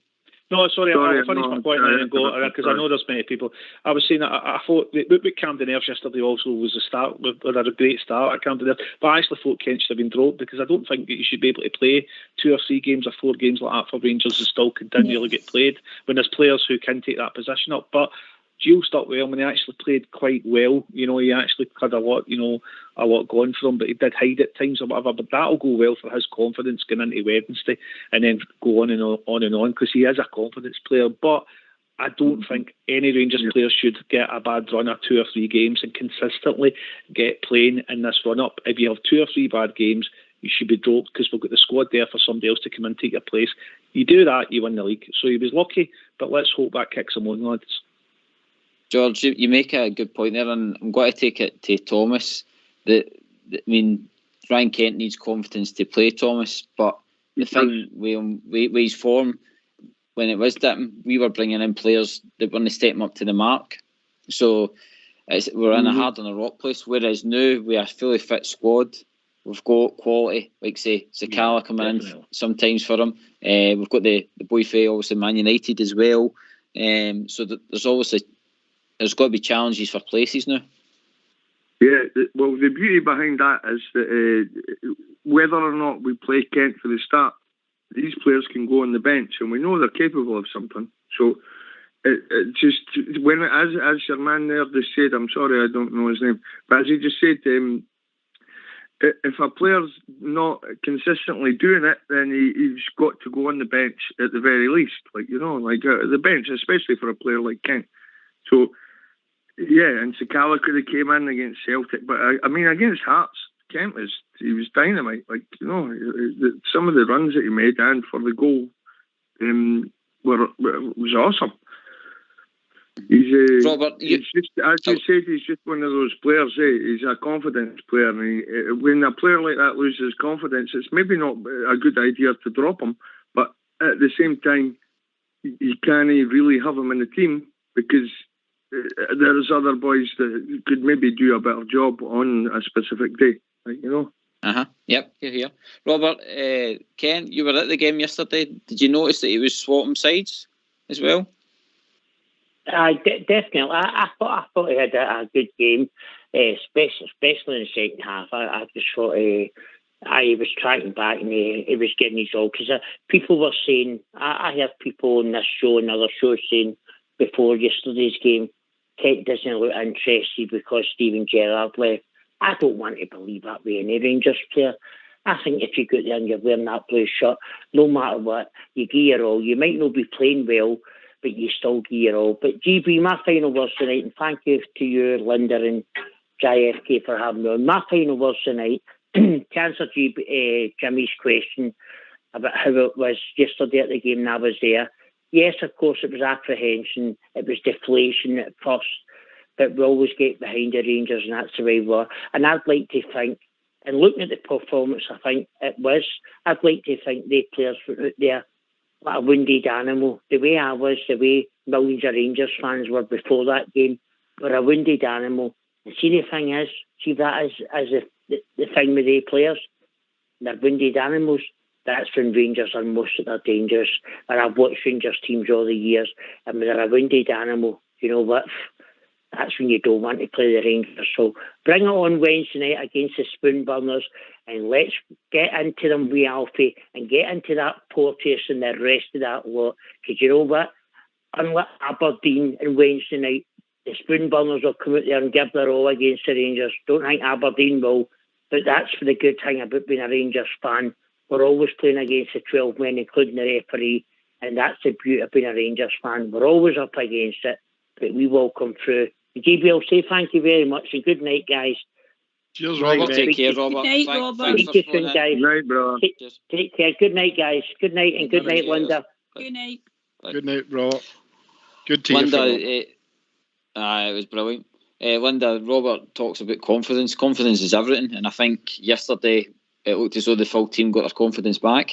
No, sorry, I'll finish my point and then go, because I know there's many people. I was saying that I thought that Camden Airs yesterday also was a start, with a great start at Camden Airs, but I actually thought Kent should have been dropped, because I don't think that you should be able to play 2 or 3 games or 4 games like that for Rangers and still continually get played when there's players who can take that position up. But Gio stuck well when he actually played quite well. You know, he actually had a lot going for him, but he did hide at times or whatever. But that'll go well for his confidence going into Wednesday and then go on and on, because he is a confidence player. But I don't think any Rangers player should get a bad run of 2 or 3 games and consistently get playing in this run-up. If you have 2 or 3 bad games, you should be dropped, because we've got the squad there for somebody else to come and take your place. You do that, you win the league. So he was lucky, but let's hope that kicks him on, lads.
George, you make a good point there, and I'm going to take it to Thomas. I mean, Ryan Kent needs confidence to play Thomas, but the thing with his form, when it was dipping, we were bringing in players that weren't stepping up to the mark. So we're in a hard on a rock place, whereas now we are a fully fit squad. We've got quality, like say Sakala coming in sometimes for him. We've got the boy for obviously Man United as well. So there's got to be challenges for places now.
Yeah, well, the beauty behind that is that whether or not we play Kent for the start, these players can go on the bench, and we know they're capable of something. So it just, when as your man there just said, I'm sorry I don't know his name, but as he just said, if a player's not consistently doing it, then he's got to go on the bench at the very least. The bench, especially for a player like Kent. So, yeah, and Sakala could have came in against Celtic, but I mean against Hearts, Kent was dynamite. Some of the runs that he made and for the goal was awesome.
Robert,
he's just, as you said, he's just one of those players. He's a confidence player, and when a player like that loses confidence, it's maybe not a good idea to drop him, but at the same time, you can't really have him in the team, because there's other boys that could maybe do a better job on a specific day,
Yep, here. Robert, Ken, you were at the game yesterday. Did you notice that he was swapping sides as well?
Definitely. I thought he had a good game, especially in the second half. I just thought He was tracking back and he was getting his all. Because people were saying, I heard people on this show and other shows saying before yesterday's game, Kent doesn't look interested because Steven Gerrard left. I don't want to believe that with any Rangers player. I think if you go there and you're wearing that blue shirt, no matter what, you give your all. You might not be playing well, but you still give your all. But GB, my final words tonight, and thank you to you, Linda and JFK, for having me on. My final words tonight, to answer Jimmy's question about how it was yesterday at the game and I was there. Yes, of course, it was apprehension. It was deflation at first, but we always get behind the Rangers, and that's the way we were. And I'd like to think, and looking at the performance, I think it was, I'd like to think the players were out there like a wounded animal. The way I was, the way millions of Rangers fans were before that game, were a wounded animal. And see, the thing is, see that as the thing with the players, they're wounded animals. That's when Rangers are most of their dangerous. And I've watched Rangers teams all the years, and when they're a wounded animal, you know what? That's when you don't want to play the Rangers. So bring it on Wednesday night against the Spoon Burners, and let's get into them with Alfie and get into that Porteous and the rest of that lot. Because you know what? Unlike Aberdeen and Wednesday night, the Spoon Burners will come out there and give their all against the Rangers. Don't think Aberdeen will, but that's the good thing about being a Rangers fan. We're always playing against the 12 men, including the referee, and that's the beauty of being a Rangers fan. We're always up against it, but we will come through. GB, I'll say thank you very much and good night, guys.
Cheers, Robert.
Take care, Robert.
Good night, Robert.
Speak to you soon, guys.
Good night, bro.
Take care. Good night, guys. Good night, and good night, Linda.
Good night.
Good night, Robert. Good to
Linda,
hear from
it was brilliant. Linda, Robert talks about confidence. Confidence is everything, and I think yesterday it looked as though the full team got their confidence back.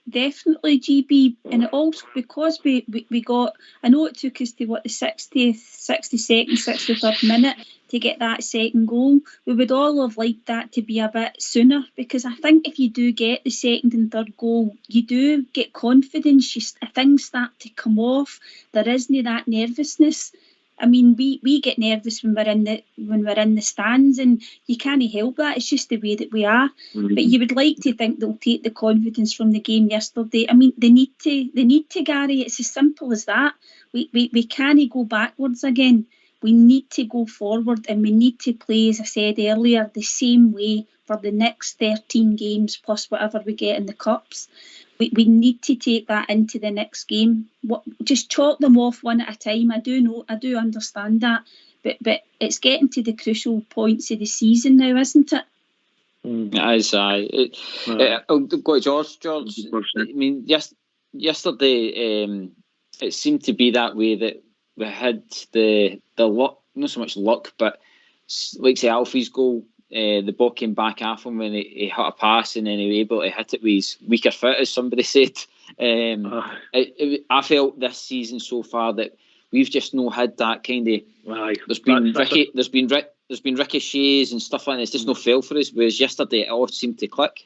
Definitely, GB, and it also because we got, I know it took us to the 60th, 62nd, 63rd minute to get that second goal. We would all have liked that to be a bit sooner, because I think if you do get the second and third goal, you do get confidence. Things start to come off. There isn't that nervousness. I mean, we get nervous when we're in the stands, and you can't help that. It's just the way that we are. Mm-hmm. But you would like to think they'll take the confidence from the game yesterday. I mean, they need to, Gary. It's as simple as that. We can't go backwards again. We need to go forward, and we need to play, as I said earlier, the same way for the next 13 games plus whatever we get in the cups. We need to take that into the next game. Just chalk them off one at a time. I do understand that, but it's getting to the crucial points of the season now, isn't it?
It is. I'll go to George. I mean, yesterday it seemed to be that way, that we had the luck, not so much luck, but like say Alfie's goal. The ball came back off him when he hit a pass, and then he was able to hit it with his weaker foot, as somebody said. I felt this season so far that we've just not had that kind of. There's been ricochets and stuff like that. It's just no fail for us. Whereas yesterday it all seemed to click.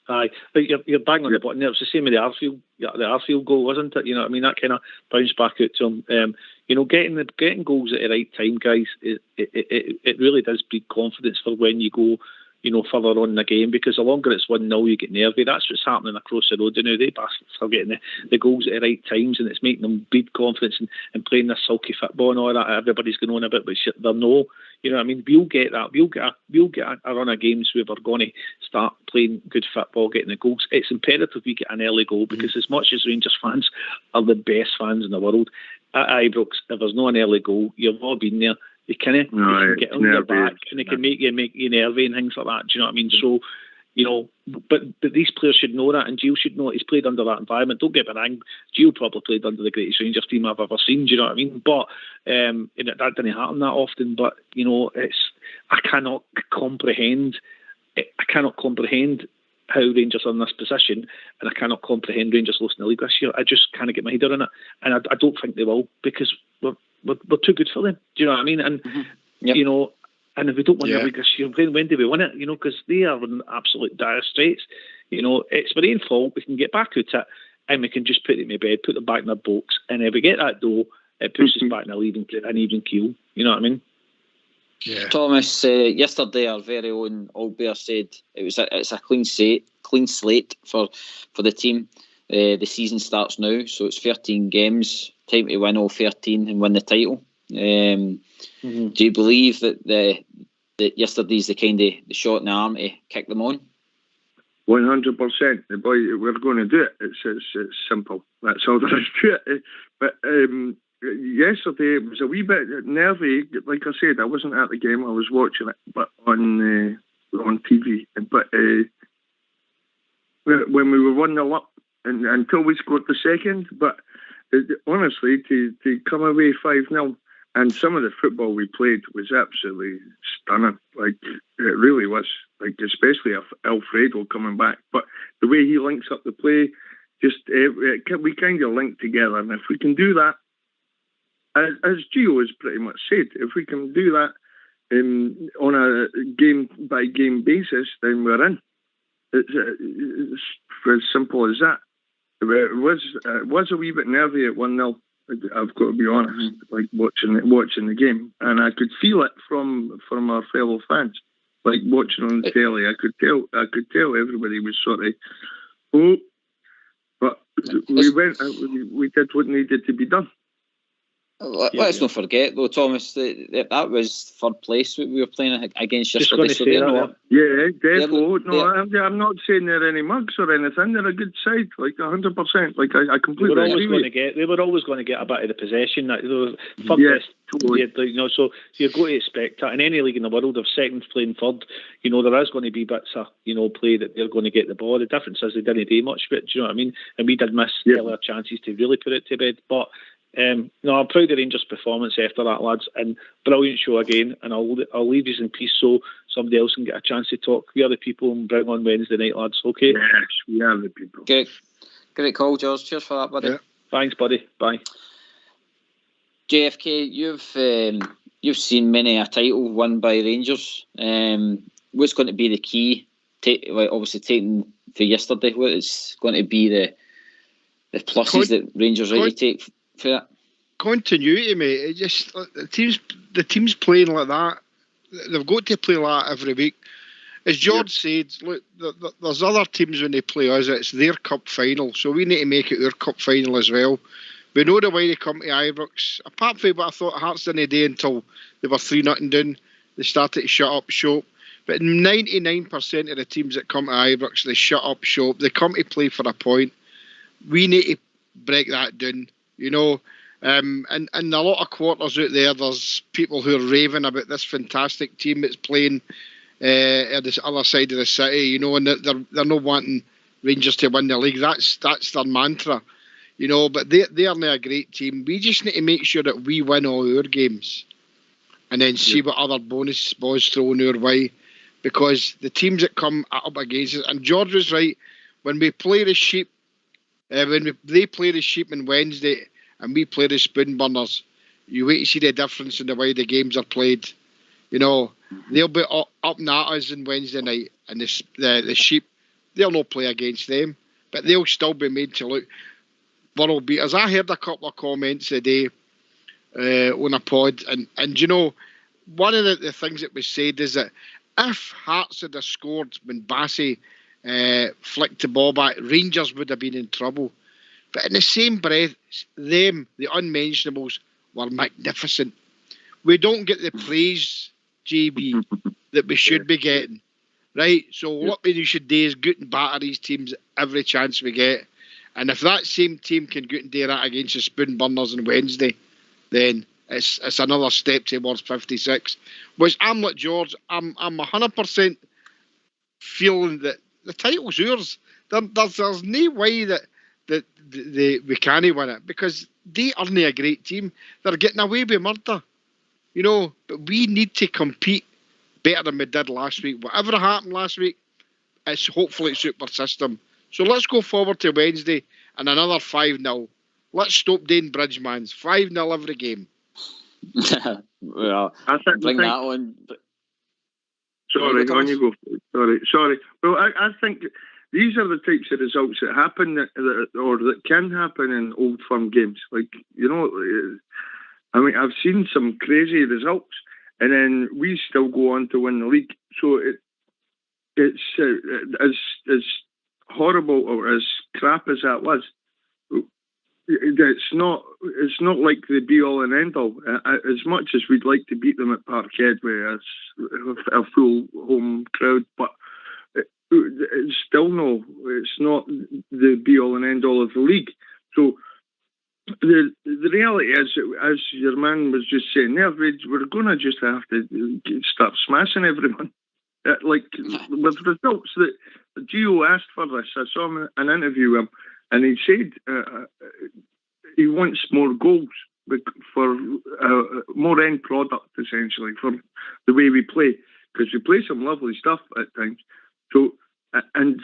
Aye, but you're bang on the button there. It was the same with the Arfield goal, wasn't it? You know what I mean? That kind of bounced back out to him. You know, getting goals at the right time, guys, it really does breed confidence for when you go, you know, further on in the game, because the longer it's 1-0, you get nervy. That's what's happening across the road now. They bastards are getting the goals at the right times, and it's making them breed confidence and playing this sulky football and all that. Everybody's going on a bit, but they're no. You know what I mean? We'll get that. We'll get a run of games where we're going to start playing good football, getting the goals. It's imperative we get an early goal, because as much as Rangers fans are the best fans in the world, at Ibrox, if there's not an early goal, you've all been there. They can get on your back, and they can make you nervy and things like that. Do you know what I mean? So, you know, but these players should know that, and Gio should know it. He's played under that environment. Don't get me wrong, Gio probably played under the greatest Rangers team I've ever seen. Do you know what I mean? But that didn't happen that often. But you know, I cannot comprehend how Rangers are in this position, and I cannot comprehend Rangers losing the league this year. I just can't get my head around it, and I don't think they will, because we're too good for them. Do you know what I mean? And you know, and if we don't win the league this year, when do we win it? You know, because they are in absolute dire straits. You know, it's their own fault. We can get back at it, and we can just put them in bed, put them back in their box, and if we get that though, it puts us back in an even keel. You know what I mean?
Yeah.
Thomas, yesterday our very own Albert said it's a clean slate for the team. The season starts now, so it's 13 games. Time to win all 13 and win the title. Do you believe that yesterday's the kind of the shot in the arm to kick them on?
100%. We're going to do it. It's simple. That's all there is to it. But yesterday it was a wee bit nervy. Like I said, I wasn't at the game. I was watching it, but on TV. But when we were 1-0 up, and until we scored the second, but honestly, to come away 5-0, and some of the football we played was absolutely stunning. Like, it really was. Like, especially Alfredo coming back. But the way he links up the play, we kind of link together. And if we can do that, as Gio has pretty much said, if we can do that on a game-by-game basis, then we're in. It's as simple as that. It was a wee bit nervy at 1-0. I've got to be honest, like watching the game, and I could feel it from our fellow fans. Like watching on the telly, I could tell everybody was sort of, but we did what needed to be done.
Let's not forget, though, Thomas, that was third place we were playing against yesterday.
Defo. No, I'm not saying they're any mugs or anything. They're a good side, like 100%. Like I completely agree.
They were always going to get a bit of the possession. Totally. So you're going to expect that in any league in the world. If second's playing third, there is going to be bits of play that they're going to get the ball. The difference is they didn't do much of it. Do you know what I mean? And we did miss killer chances to really put it to bed, but. I'm proud of the Rangers' performance after that, lads, and brilliant show again. And I'll leave you in peace so somebody else can get a chance to talk. We are the people and bring on Wednesday night, lads. Okay?
Yes, we are the people.
Great call, George. Cheers for that, buddy.
Yeah. Thanks, buddy. Bye.
JFK, you've seen many a title won by Rangers. What's going to be the key? Obviously, taking for yesterday, what is going to be the pluses that Rangers really take? For that?
Continuity, mate. It just the team's playing like that. They've got to play like that every week. As George said, look, there's other teams when they play us. It's their cup final, so we need to make it our cup final as well. We know the way they come to Ibrox. Apart from what I thought Hearts didn't do until they were 3-0 down, they started to shut up shop. But 99% of the teams that come to Ibrox, they shut up shop. They come to play for a point. We need to break that down. And a lot of quarters out there's people who are raving about this fantastic team that's playing at this other side of the city, and they're not wanting Rangers to win the league. That's their mantra, but they're not a great team. We just need to make sure that we win all our games and then see what other bonus balls thrown our way, because the teams that come up against us, and George was right, when we play the sheep, they play the sheep on Wednesday and we play the spoon burners, you wait to see the difference in the way the games are played. They'll be up at us on Wednesday night, and the sheep, they'll not play against them, but they'll still be made to look world beaters. I heard a couple of comments today on a pod, and one of the things that was said is that if Hearts had scored when Bassey flicked the ball back, Rangers would have been in trouble. But in the same breath, the unmentionables, were magnificent. We don't get the praise, JB, that we should be getting, right? So what we should do is go and batter these teams every chance we get. And if that same team can go and do that against the spoon burners on Wednesday, then it's another step towards 56. Which I'm like George, I'm 100% feeling that the title's ours. There's no way that we can't win it, because they aren't a great team. They're getting away with murder, but we need to compete better than we did last week. Whatever happened last week, hopefully it's super system. So let's go forward to Wednesday and another 5-0. Let's stop doing Bridgemans. 5-0 every game.
Well, bring that on.
Sorry, on you go. Sorry. Well, I think these are the types of results that happen that can happen in Old Firm games. Like, I've seen some crazy results, and then we still go on to win the league. So it's as horrible or as crap as that was. It's not like the be all and end all. As much as we'd like to beat them at Parkhead with a full home crowd, but it's still no. It's not the be all and end all of the league. So the reality is, as your man was just saying there, we're going to just have to start smashing everyone. Like with results that Gio asked for this. I saw him in an interview with him, and he said he wants more goals for more end product, essentially, for the way we play, because we play some lovely stuff at times. So, and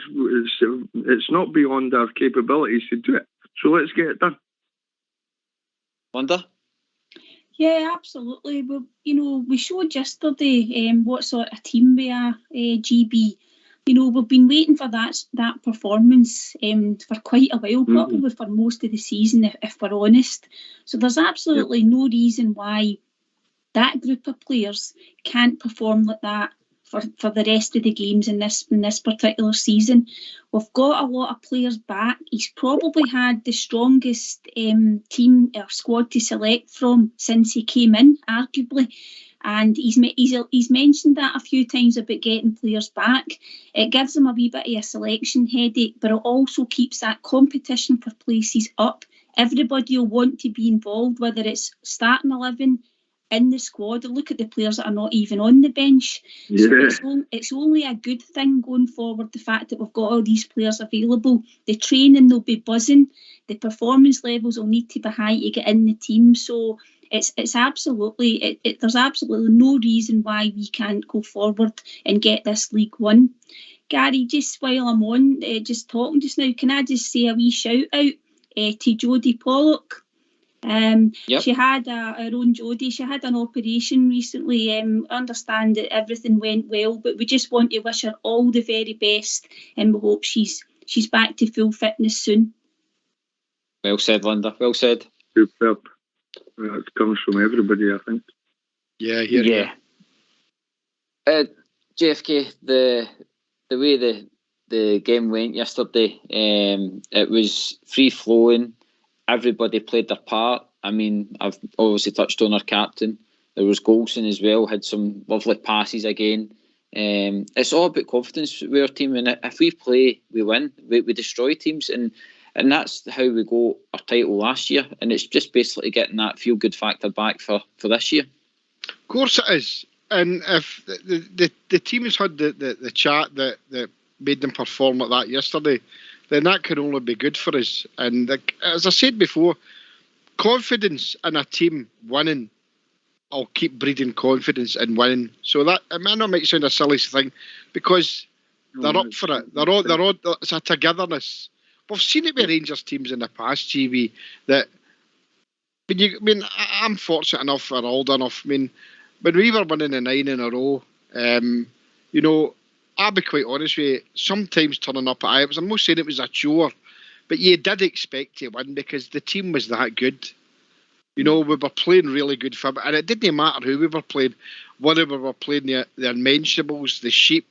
it's not beyond our capabilities to do it. So let's get it done.
Linda?
Yeah, absolutely. Well, we showed yesterday what sort of team we are, GB. We've been waiting for that performance for quite a while, probably for most of the season, if we're honest. So there's absolutely no reason why that group of players can't perform like that for the rest of the games in this particular season. We've got a lot of players back. He's probably had the strongest team or squad to select from since he came in, arguably. And he's mentioned that a few times about getting players back. It gives him a wee bit of a selection headache, but it also keeps that competition for places up. Everybody will want to be involved, whether it's starting 11 in the squad, or look at the players that are not even on the bench. Yeah. So it's only a good thing going forward, the fact that we've got all these players available. The training, they'll be buzzing. The performance levels will need to be high to get in the team. So it's absolutely, there's absolutely no reason why we can't go forward and get this league won. Gary, just while I'm on, just talking just now, can I just say a wee shout out to Jodie Pollock? Yep. She had our own Jodie. She had an operation recently. I understand that everything went well, but we just want to wish her all the very best, and we hope she's back to full fitness soon.
Well said, Linda. Well said.
Superb. Well, it comes from everybody, I think.
Yeah.
JFK, the way the game went yesterday, it was free flowing. Everybody played their part. I mean, I've obviously touched on our captain. There was Golson as well, had some lovely passes again. It's all about confidence with our team, and if we play, we win. We destroy teams, and that's how we got our title last year. And it's just basically getting that feel-good factor back for this year.
Of course it is. And if the teams had the chat that made them perform like that yesterday, then that can only be good for us. And as I said before, confidence in a team winning, I'll keep breeding confidence in winning. So that it might sound a silly thing, because they're up for it. They're all it's a togetherness. We've seen it with Rangers teams in the past, GB, that I'm fortunate enough or old enough. I mean, when we were winning the 9 in a row, I'll be quite honest with you, sometimes turning up at I'm not saying it was a chore, but you did expect to win because the team was that good. We were playing really good football, and it didn't matter who we were playing, whether we were playing the Unmentionables, the Sheep,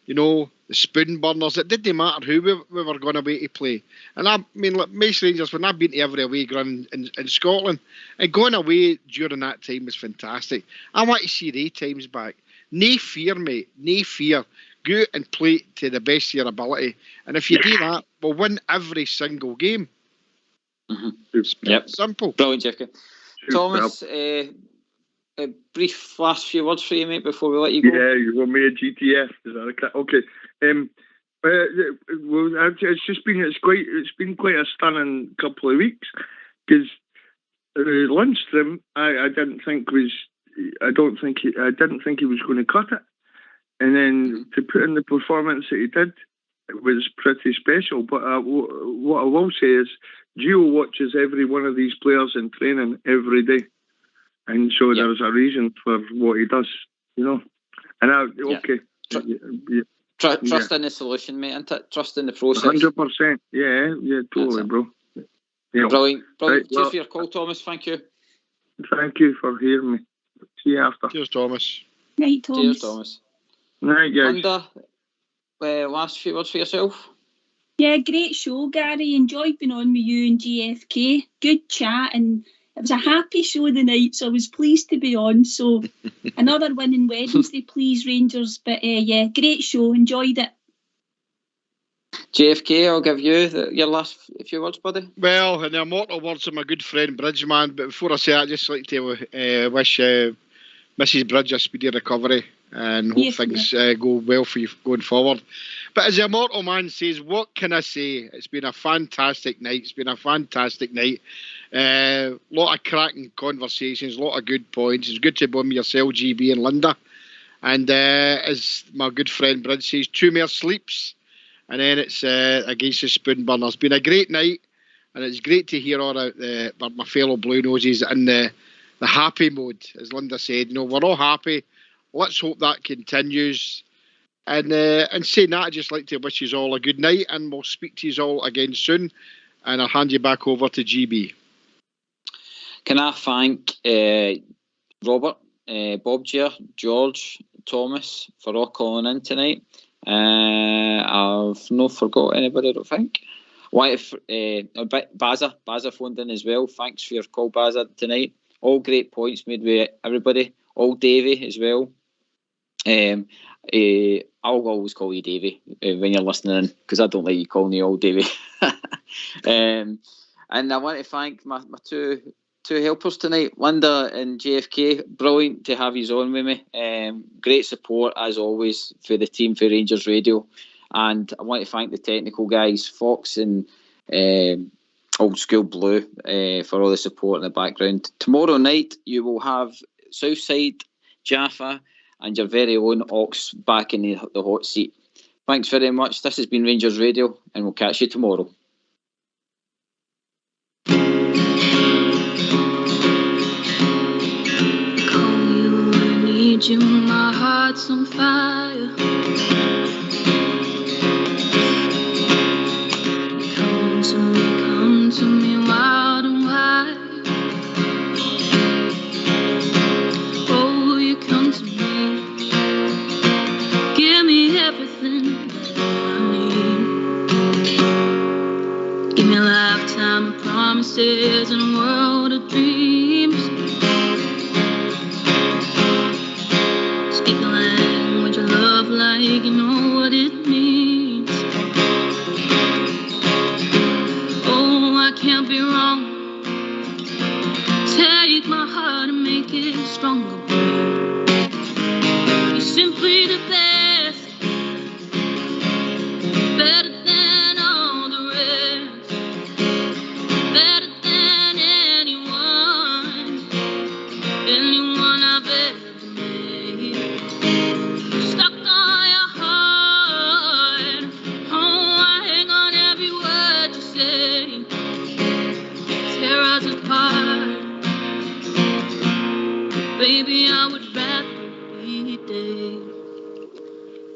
the Spoon Burners. It didn't matter who we were going away to play. And I mean, like most Rangers, when I've been to every away ground in Scotland, and going away during that time was fantastic. I want to see the times back. No fear, mate, no fear. Go out and play to the best of your ability. And if you do that, we'll win every single game.
Yep.
Simple.
Brilliant, Jeffy. Thomas, a brief last few words for you, mate, before we let you go.
Yeah, you want me a GTF? Is that okay? Well, it's been quite a stunning couple of weeks, because Lundstram, I didn't think he was going to cut it. And then to put in the performance that he did, it was pretty special. But what I will say is, Gio watches every one of these players in training every day, and so there's a reason for what he does, And
Trust in the solution, mate. Trust in the process.
100%. Yeah, totally, bro.
Yeah. Brilliant.
Right,
Cheers for your call, Thomas. Thank you.
Thank you for hearing me. See you after.
Cheers, Thomas.
Night, Thomas.
Cheers, Thomas.
Night, guys.
Linda, last few words for yourself?
Yeah, great show, Gary. Enjoyed being on with you and GFK. Good chat, and it was a happy show the night, so I was pleased to be on. So another winning Wednesday, please, Rangers. But yeah, great show. Enjoyed it.
JFK, I'll give you your last few words, buddy.
Well, in the immortal words of my good friend Bridgeman, but before I say that, I'd just like to wish Mrs. Bridge a speedy recovery and hope things go well for you going forward. But as the immortal man says, what can I say? It's been a fantastic night. It's been a fantastic night. Lot of cracking conversations, lot of good points. It's good to be with yourself, GB and Linda. And as my good friend Bridge says, 2 more sleeps. And then it's against the spoon burner. It's been a great night, and it's great to hear all my fellow Blue Noses in the happy mode. As Linda said, we're all happy. Let's hope that continues. And saying that, I'd just like to wish you all a good night, and we'll speak to you all again soon. And I'll hand you back over to GB.
Can I thank Robert, Bob Chair, George, Thomas for all calling in tonight. I've not forgot anybody, I don't think. Bazza phoned in as well. Thanks for your call, Bazza, tonight. All great points made with everybody. All Davey as well. I'll always call you Davey when you're listening in, because I don't like you calling me all Davey. And I want to thank my two helpers tonight, Linda and JFK. Brilliant to have you on with me. Great support as always for the team for Rangers Radio, and I want to thank the technical guys, Fox and Old School Blue, for all the support in the background. Tomorrow night you will have Southside, Jaffa, and your very own Ox back in the hot seat. Thanks very much. This has been Rangers Radio, and we'll catch you tomorrow.
You, my heart's on fire. Come to me wild and wide. Oh, you come to me, give me everything I need. Give me a lifetime of promises and a world of dreams. Speak the language of love like you know what it means. Oh, I can't be wrong. Take my heart and make it stronger, babe. You're simply the best, better than all the rest, better than anyone I've ever. Baby, I would rather be dead.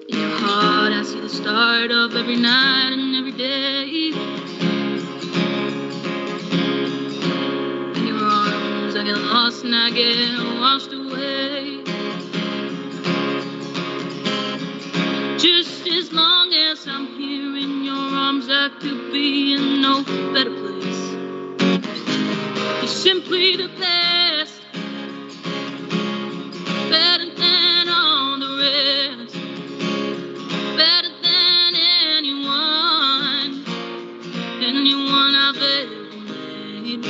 In your heart, I see the start of every night and every day. In your arms, I get lost and I get washed away. Just as long as I'm here in your arms, I could be in no better place. You're simply the best, better than all the rest, better than anyone I've ever made.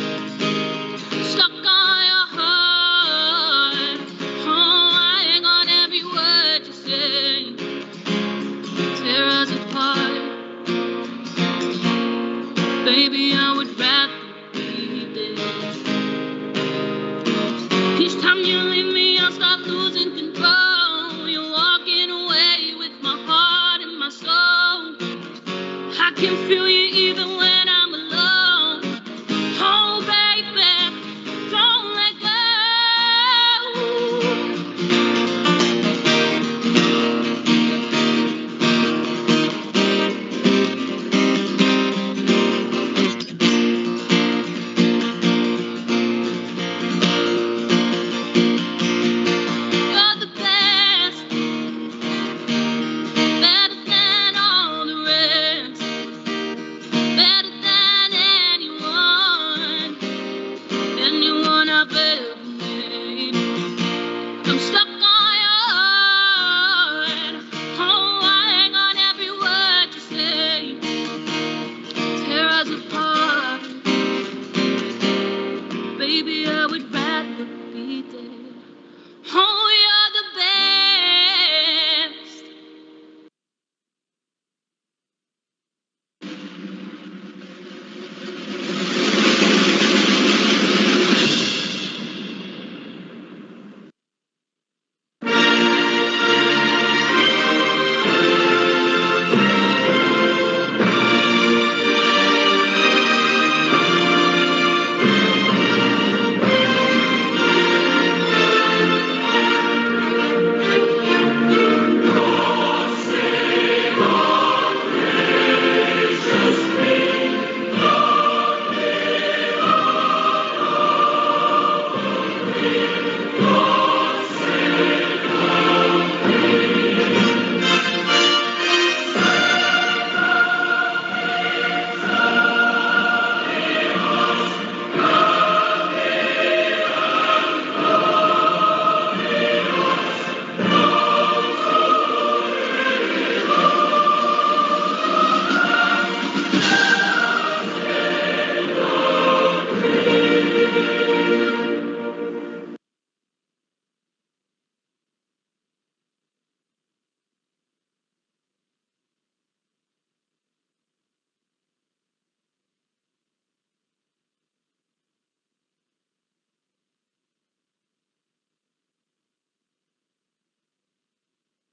Stuck on your heart, oh, I hang on every word you say. Tear us apart, baby, I would rather